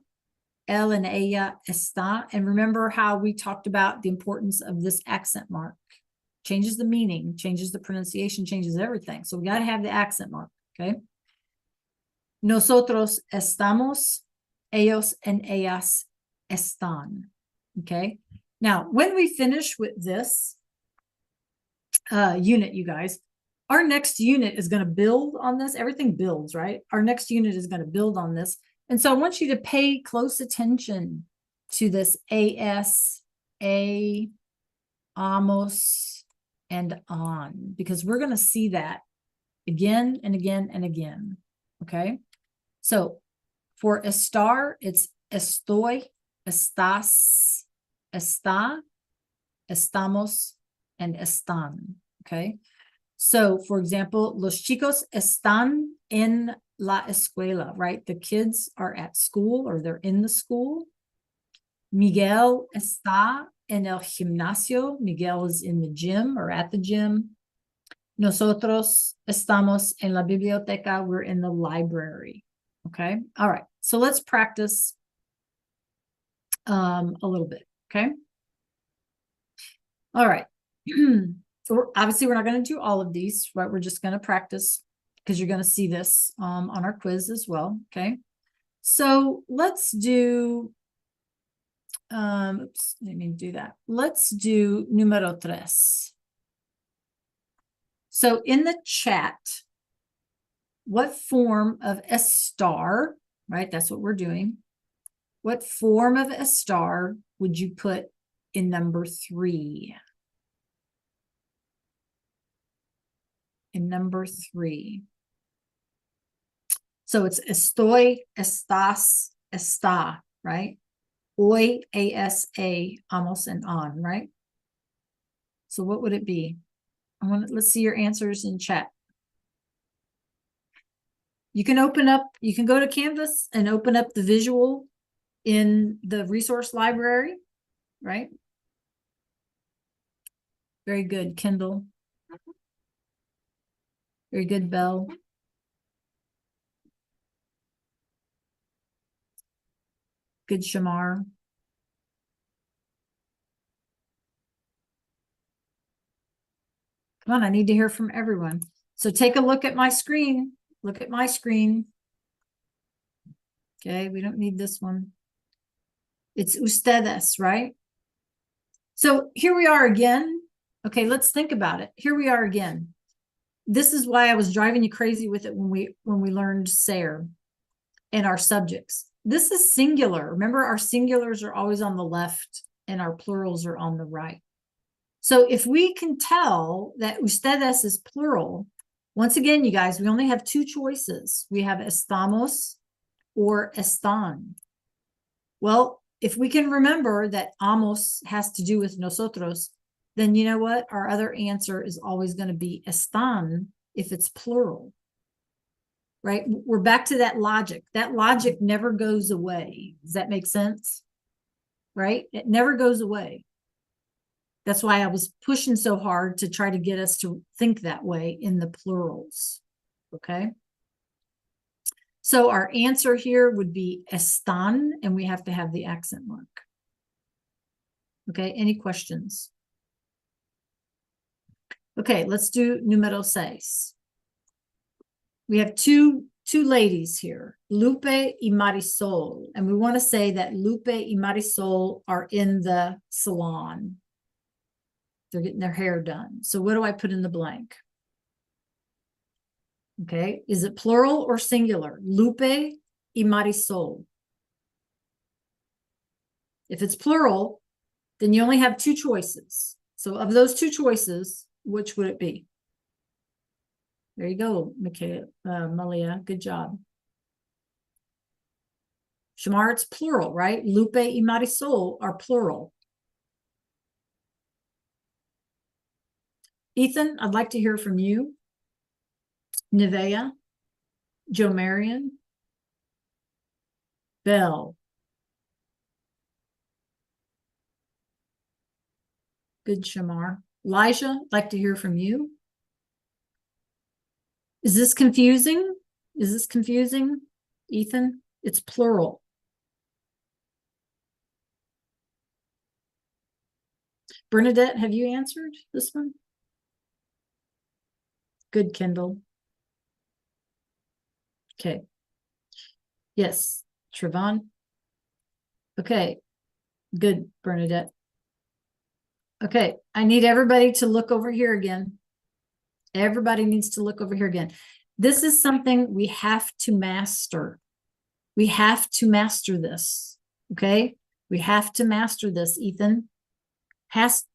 A: él and ella está. And remember how we talked about the importance of this accent mark. Changes the meaning, changes the pronunciation, changes everything. So we got to have the accent mark, okay? Nosotros estamos, ellos and ellas están, okay? Now, when we finish with this unit, you guys, our next unit is going to build on this. Everything builds, right? Our next unit is going to build on this. And so I want you to pay close attention to this as, a, amos, and on, because we're going to see that again and again and again. Okay. So for estar, it's estoy, estás, está, estamos, and están. Okay. So for example, los chicos están en la escuela, right? The kids are at school or they're in the school. Miguel está en el gimnasio. Miguel is in the gym or at the gym. Nosotros estamos en la biblioteca. We're in the library. Okay. All right. So let's practice a little bit. Okay. All right. So obviously we're not going to do all of these, right? We're just going to practice because you're going to see this on our quiz as well. Okay. So let's do oops, let me do that. Let's do número 3. So in the chat, what form of estar, right? That's what we're doing. What form of estar would you put in number 3? In number 3. So it's estoy, estás, está, right? Hoy, asa, amos, and on, right? So what would it be? Let's see your answers in chat. You can go to Canvas and open up the visual in the resource library, right? Very good, Kendall. Very good, Belle. Good, Shamar. Come on, I need to hear from everyone. So take a look at my screen. Look at my screen. Okay, we don't need this one. It's ustedes, right? So here we are again. Okay, let's think about it. Here we are again. This is why I was driving you crazy with it when we learned ser and our subjects. This is singular. Remember, our singulars are always on the left and our plurals are on the right. So if we can tell that ustedes is plural, once again, you guys, we only have two choices. We have estamos or están. Well, if we can remember that amos has to do with nosotros, then you know what? Our other answer is always going to be están if it's plural. Right? We're back to that logic. That logic never goes away. Does that make sense? Right? It never goes away. That's why I was pushing so hard to try to get us to think that way in the plurals. Okay. So our answer here would be están, and we have to have the accent mark. Okay. Any questions? Okay. Let's do número 6. We have two ladies here, Lupe y Marisol. And we want to say that Lupe y Marisol are in the salon. They're getting their hair done. So what do I put in the blank? Okay. Is it plural or singular? Lupe y Marisol. If it's plural, then you only have two choices. So of those two choices, which would it be? There you go, Malia. Good job. Shamar, it's plural, right? Lupe y Marisol are plural. Ethan, I'd like to hear from you. Nevea, Joe Marion, Belle. Good, Shamar. Elijah, I'd like to hear from you. Is this confusing? Is this confusing, Ethan? It's plural. Bernadette, have you answered this one? Good, Kendall. Okay. Yes, Trevon. Okay. Good, Bernadette. Okay, I need everybody to look over here again. Everybody needs to look over here again. This is something we have to master. We have to master this. Okay, we have to master this, Ethan.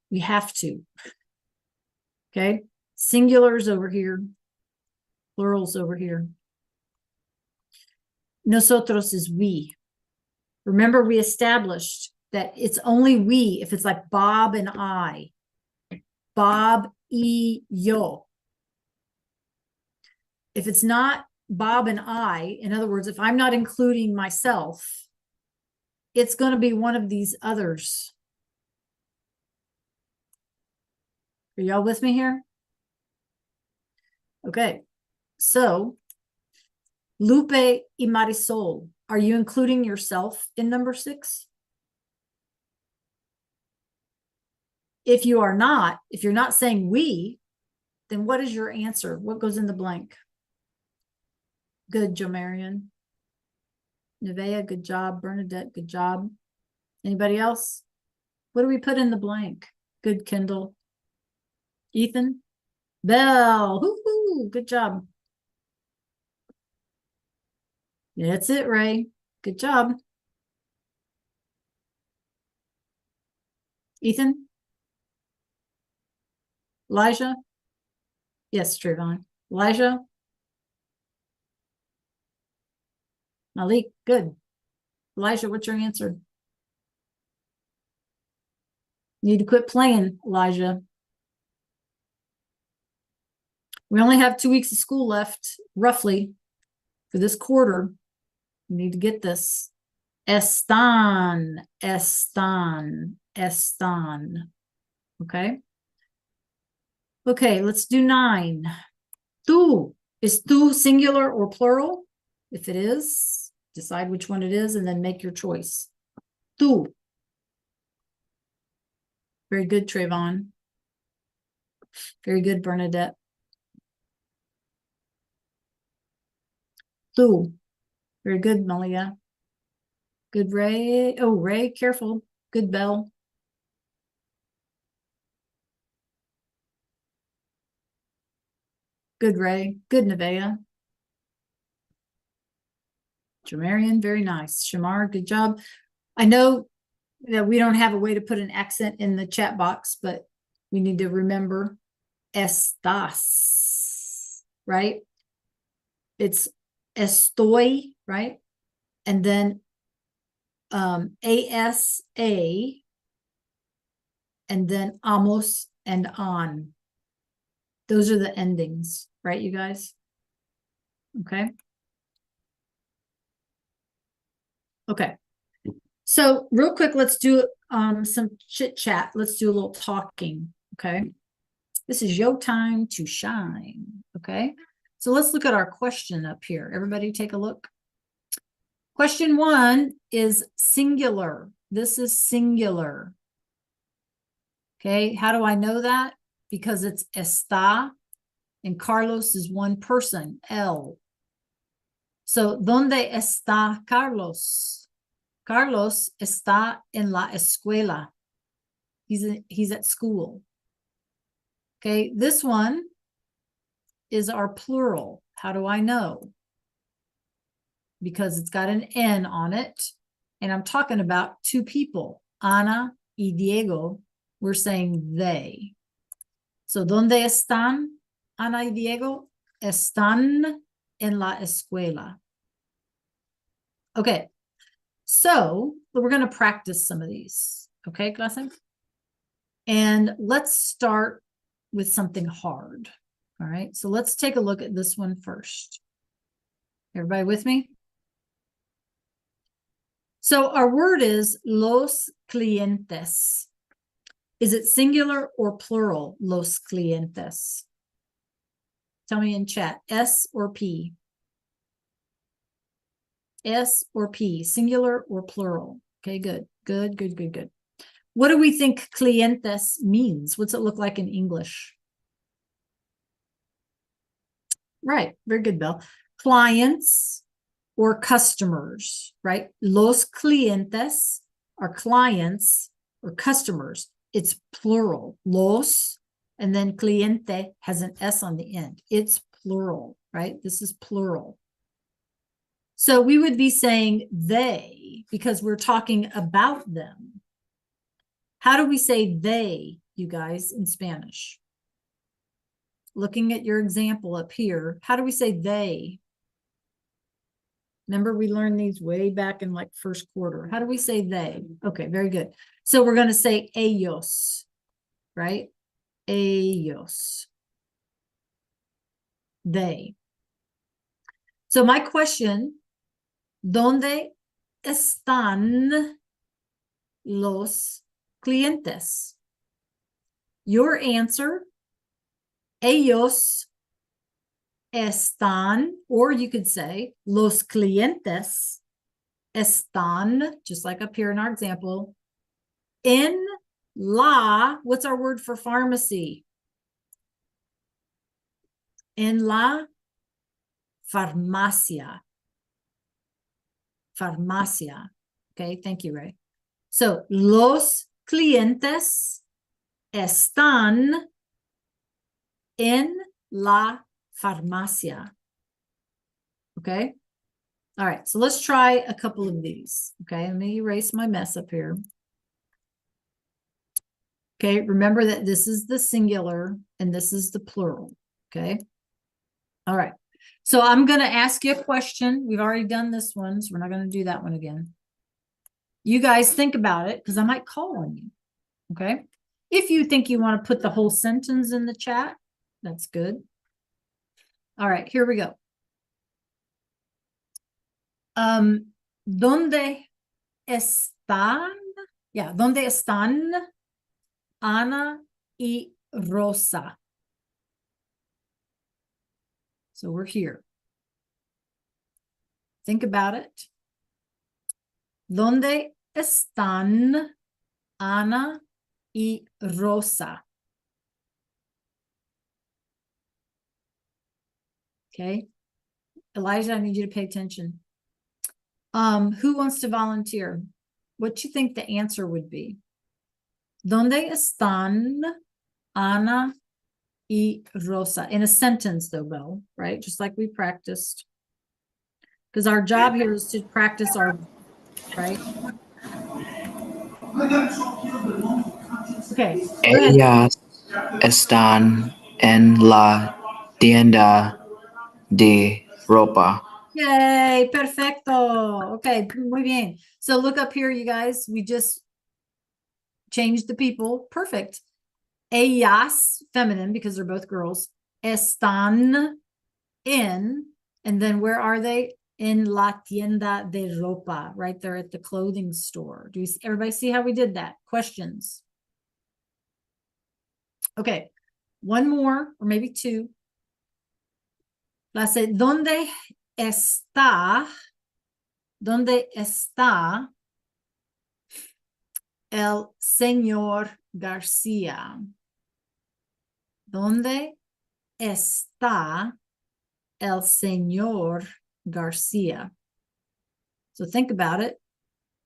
A: We have to. Okay, singulars over here, plurals over here. Nosotros is we. Remember, we established that it's only we if it's like Bob and I. Bob y yo. If it's not Bob and I, in other words, if I'm not including myself, it's going to be one of these others. Are y'all with me here? Okay, so Lupe y Marisol, are you including yourself in number 6? If you are not, if you're not saying we, then what is your answer? What goes in the blank? Good, Joe Marion. Nevea, good job. Bernadette, good job. Anybody else? What do we put in the blank? Good, Kendall. Ethan? Belle. Woo-hoo, good job. That's it, Ray. Good job. Ethan? Elijah? Yes, Trayvon. Elijah? Malik, good. Elijah, what's your answer? You need to quit playing, Elijah. We only have 2 weeks of school left, roughly, for this quarter. You need to get this. Están, están, están. Okay? Okay, let's do 9. Tú. Is tú singular or plural? If it is, decide which one it is and then make your choice. Tú. Very good, Trayvon. Very good, Bernadette. Tú. Very good, Malia. Good, Ray. Oh, Ray, careful. Good, Bell. Good, Ray. Good, Nevaeh. Jamarian, very nice. Shamar, good job. I know that we don't have a way to put an accent in the chat box, but we need to remember estás, right? It's estoy, right? And then ASA, and then amos and on. Those are the endings, right, you guys? Okay. Okay. So real quick, let's do some chit chat. Let's do a little talking. Okay. This is your time to shine. Okay. So let's look at our question up here. Everybody take a look. Question 1 is singular. This is singular. Okay. How do I know that? Because it's está and Carlos is one person, L. So, ¿dónde está Carlos? Carlos está en la escuela. He's at school. Okay, this one is our plural. How do I know? Because it's got an N on it. And I'm talking about two people, Ana y Diego. We're saying they. So, ¿dónde están Ana y Diego? Están en la escuela. Okay. So we're going to practice some of these. Okay, clase? And let's start with something hard. All right. So let's take a look at this one first. Everybody with me? So our word is los clientes. Is it singular or plural? Los clientes. Tell me in chat, S or P? S or P, singular or plural? Okay, good, good, good, good, good. What do we think clientes means? What's it look like in English? Right, very good, Bill. Clients or customers, right? Los clientes are clients or customers. It's plural. Los, and then cliente has an S on the end. It's plural, right? This is plural. So we would be saying they because we're talking about them. How do we say they, you guys, in Spanish? Looking at your example up here, how do we say they? Remember, we learned these way back in like first quarter. How do we say they? Okay, very good. So we're going to say ellos, right? Ellos. They. So my question, ¿dónde están los clientes? Your answer, ellos están, or you could say los clientes están, just like up here in our example, en la, what's our word for pharmacy? En la farmacia. Farmacia. Okay, thank you, Ray. So, los clientes están en la farmacia. Okay. All right. So let's try a couple of these. Okay. Let me erase my mess up here. Okay. Remember that this is the singular and this is the plural. Okay. All right. So I'm going to ask you a question. We've already done this one, so we're not going to do that one again. You guys think about it because I might call on you. Okay. If you think you want to put the whole sentence in the chat, that's good. All right, here we go. ¿Dónde están? Yeah, ¿dónde están Ana y Rosa? So we're here. Think about it. ¿Dónde están Ana y Rosa? Okay. Elijah, I need you to pay attention. Who wants to volunteer? What do you think the answer would be? ¿Dónde están Ana y Rosa? In a sentence though, Belle, right? Just like we practiced. Because our job here is to practice our, right? Okay. Go ahead.
C: Ellas están en la tienda de ropa.
A: Yay, perfecto. Okay, muy bien. So look up here, you guys. We just changed the people. Perfect. Ellas, feminine, because they're both girls. Están in, and then where are they? In la tienda de ropa, right there at the clothing store. Do you everybody see how we did that? Questions? Okay, one more, or maybe two. La sé, ¿dónde está el señor García? ¿Dónde está el señor García? So think about it.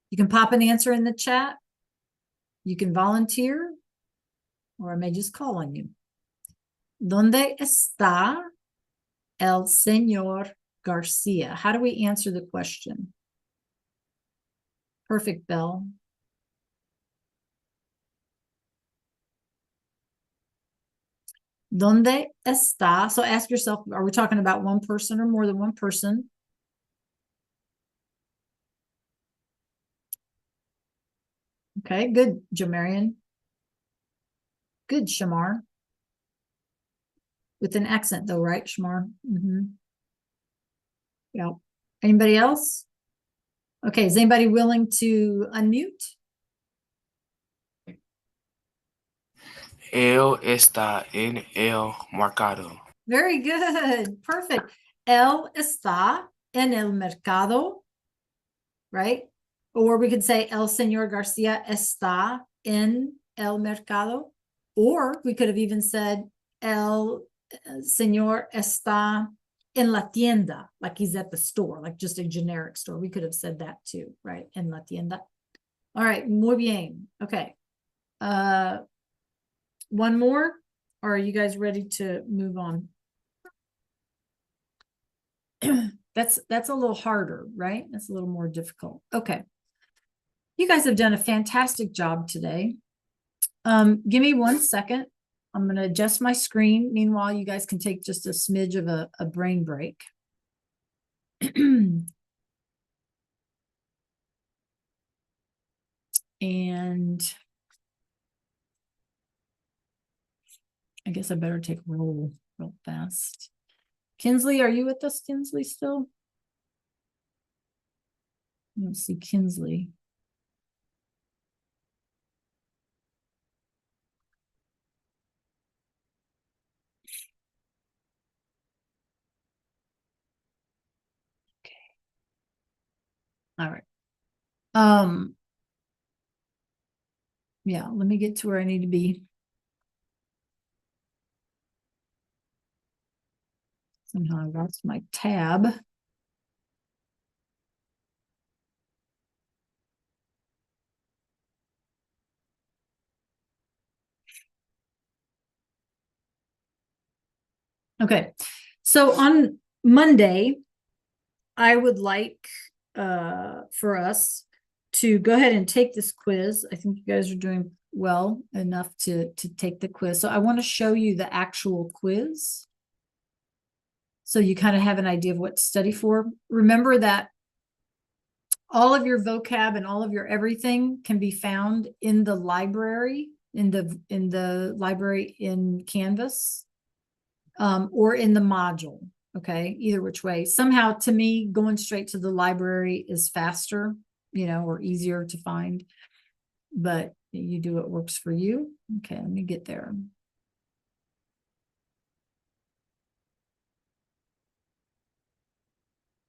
A: You can pop an answer in the chat. You can volunteer, or I may just call on you. ¿Dónde está el señor García? How do we answer the question? Perfect, Belle. ¿Dónde está? So ask yourself, are we talking about one person or more than one person? Okay, good, Jamarian. Good, Shamar. With an accent though, right, Shamar? Yeah. Anybody else? Okay, is anybody willing to unmute?
E: Él está en el mercado.
A: Very good. Perfect. Él está en el mercado, right? Or we could say el señor Garcia está en el mercado. Or we could have even said el señor está en la tienda, like he's at the store, like just a generic store. We could have said that too, right? En la tienda. All right, muy bien. Okay. One more, or are you guys ready to move on? That's a little harder, right? That's a little more difficult. Okay. You guys have done a fantastic job today. Give me 1 second. I'm going to adjust my screen. Meanwhile, you guys can take just a smidge of a brain break. And I guess I better take a roll real fast. Kinsley, are you with us, Kinsley, still? I don't see Kinsley. Okay. All right. Yeah, let me get to where I need to be. Somehow I lost my tab. Okay, so on Monday, I would like for us to go ahead and take this quiz. I think you guys are doing well enough to take the quiz. So I want to show you the actual quiz, so you kind of have an idea of what to study for. Remember that all of your vocab and all of your everything can be found in the library, in the library in Canvas, or in the module. Okay, either which way. Somehow, to me, going straight to the library is faster, you know, or easier to find. But you do what works for you. Okay, let me get there.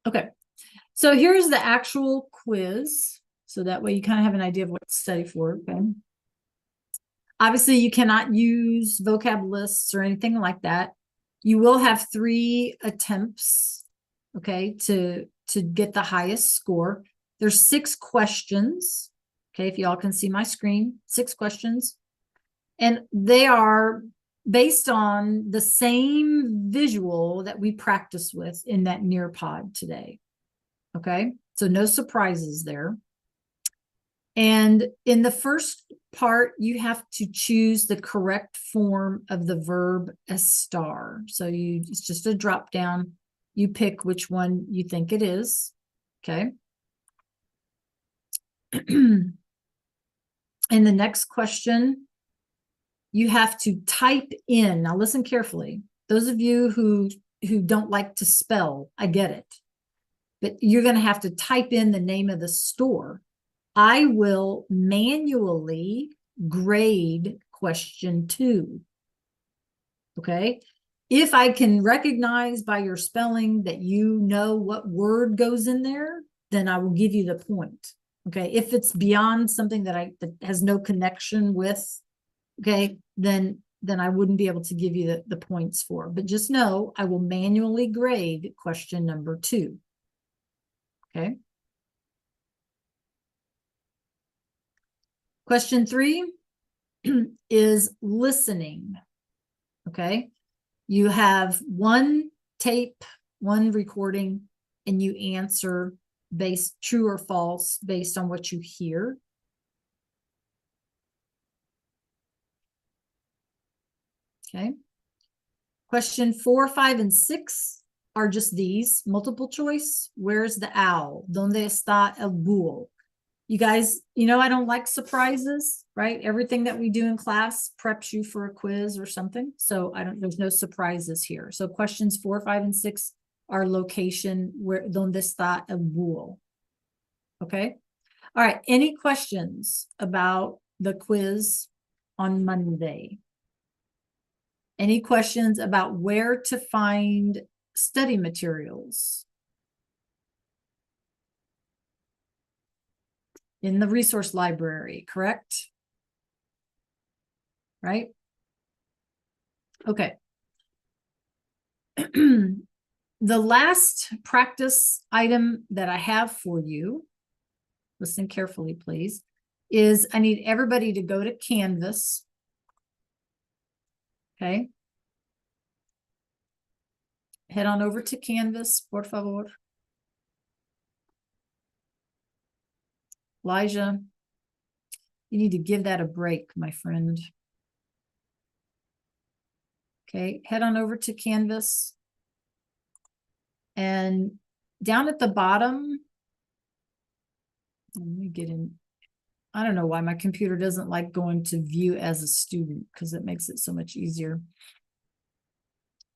A: Okay, so here's the actual quiz. So that way you kind of have an idea of what to study for, okay? Obviously, you cannot use vocab lists or anything like that. You will have 3 attempts, okay, to get the highest score. There's 6 questions, okay, if y'all can see my screen, 6 questions. And they are based on the same visual that we practiced with in that Nearpod today, okay? So no surprises there. And in the first part, you have to choose the correct form of the verb estar. So it's just a drop down. You pick which one you think it is. Okay. In the next question, you have to type in. Now listen carefully. Those of you who don't like to spell, I get it. But you're going to have to type in the name of the store. I will manually grade question 2. Okay. If I can recognize by your spelling that you know what word goes in there, then I will give you the point. Okay. If it's beyond something that has no connection with, okay, then I wouldn't be able to give you the points for. But just know I will manually grade question number 2. Okay. Question 3 is listening. Okay. You have 1 tape, 1 recording, and you answer based true or false based on what you hear. Okay. Question 4, 5, and 6 are just these multiple choice. Where's the owl? ¿Dónde está el búho? You guys, I don't like surprises, right? Everything that we do in class preps you for a quiz or something. So there's no surprises here. So questions 4, 5, and 6 are location where ¿Dónde está el búho? Okay. All right. Any questions about the quiz on Monday? Any questions about where to find study materials? In the resource library, correct? Right? Okay. The last practice item that I have for you, listen carefully, please, is I need everybody to go to Canvas. Okay. Head on over to Canvas, por favor. Elijah, you need to give that a break, my friend. Okay, head on over to Canvas. And down at the bottom, let me get in. I don't know why my computer doesn't like going to view as a student because it makes it so much easier.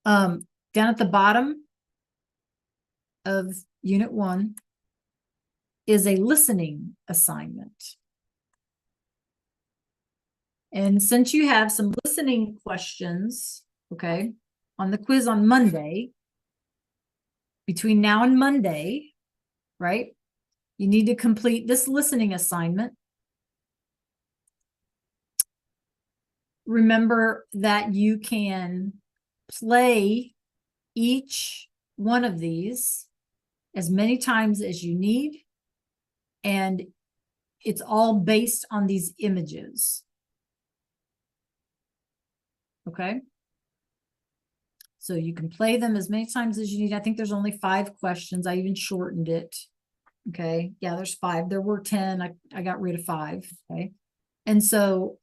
A: Down at the bottom of Unit 1 is a listening assignment. And since you have some listening questions, okay, on the quiz on Monday, between now and Monday, right, you need to complete this listening assignment. Remember that you can play each one of these as many times as you need. And it's all based on these images. Okay. So you can play them as many times as you need. I think there's only 5 questions. I even shortened it. Okay. Yeah, there's 5. There were 10. I got rid of 5. Okay. And so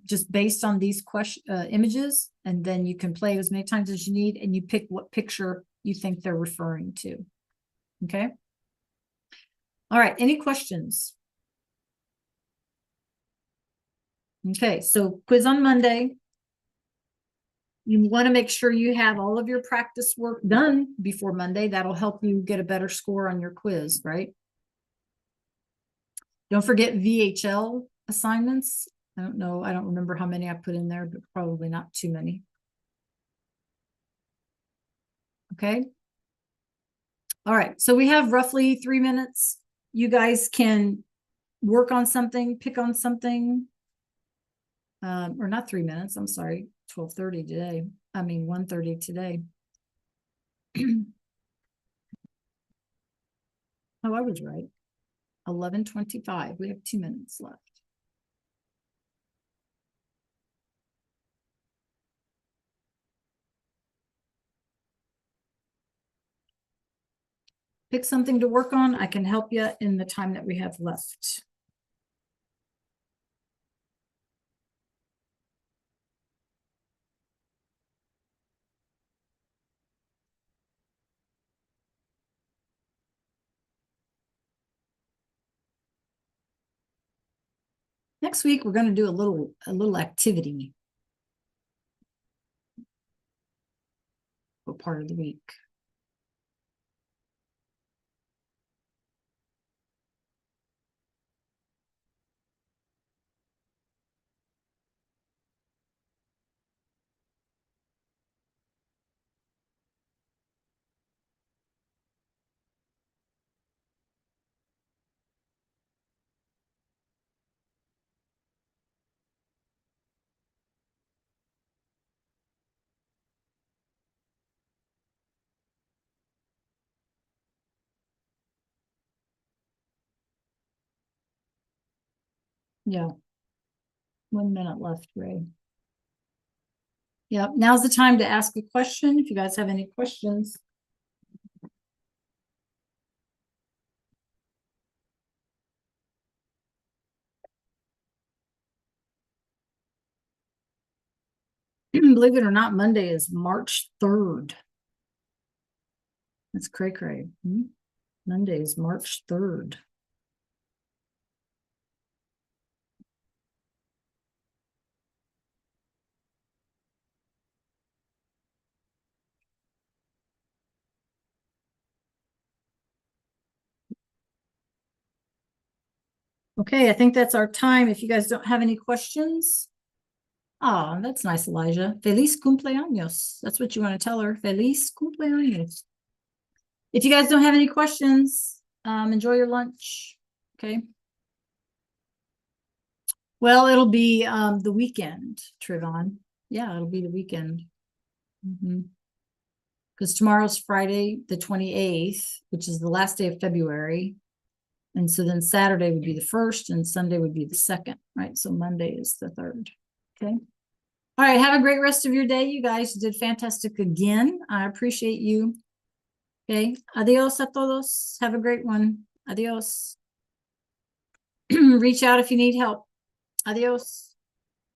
A: just based on these images, and then you can play as many times as you need, and you pick what picture you think they're referring to. Okay. All right. Any questions? Okay. So quiz on Monday. You want to make sure you have all of your practice work done before Monday. That'll help you get a better score on your quiz, right? Don't forget VHL assignments. I don't know. I don't remember how many I put in there, but probably not too many. Okay. All right. So we have roughly 3 minutes. You guys can work on something, pick on something. Or not 3 minutes, I'm sorry, 12:30 today. I mean, 1:30 today. Oh, I was right. 11:25. We have 2 minutes left. Pick something to work on. I can help you in the time that we have left. Next week, we're going to do a little activity for part of the week. Yeah. 1 minute left, Ray. Yep, now's the time to ask a question. If you guys have any questions. Believe it or not, Monday is March 3rd. That's cray-cray. Monday is March 3rd. Okay, I think that's our time. If you guys don't have any questions. Oh, that's nice, Elijah. Feliz cumpleaños. That's what you want to tell her. Feliz cumpleaños. If you guys don't have any questions, enjoy your lunch. Okay. Well, it'll be the weekend, Trivon. Yeah, it'll be the weekend. Because tomorrow's Friday, the 28th, which is the last day of February. And so then Saturday would be the 1st and Sunday would be the 2nd, right? So Monday is the 3rd. Okay. All right. Have a great rest of your day. You guys did fantastic again. I appreciate you. Okay. Adios a todos. Have a great one. Adios. Reach out if you need help. Adios.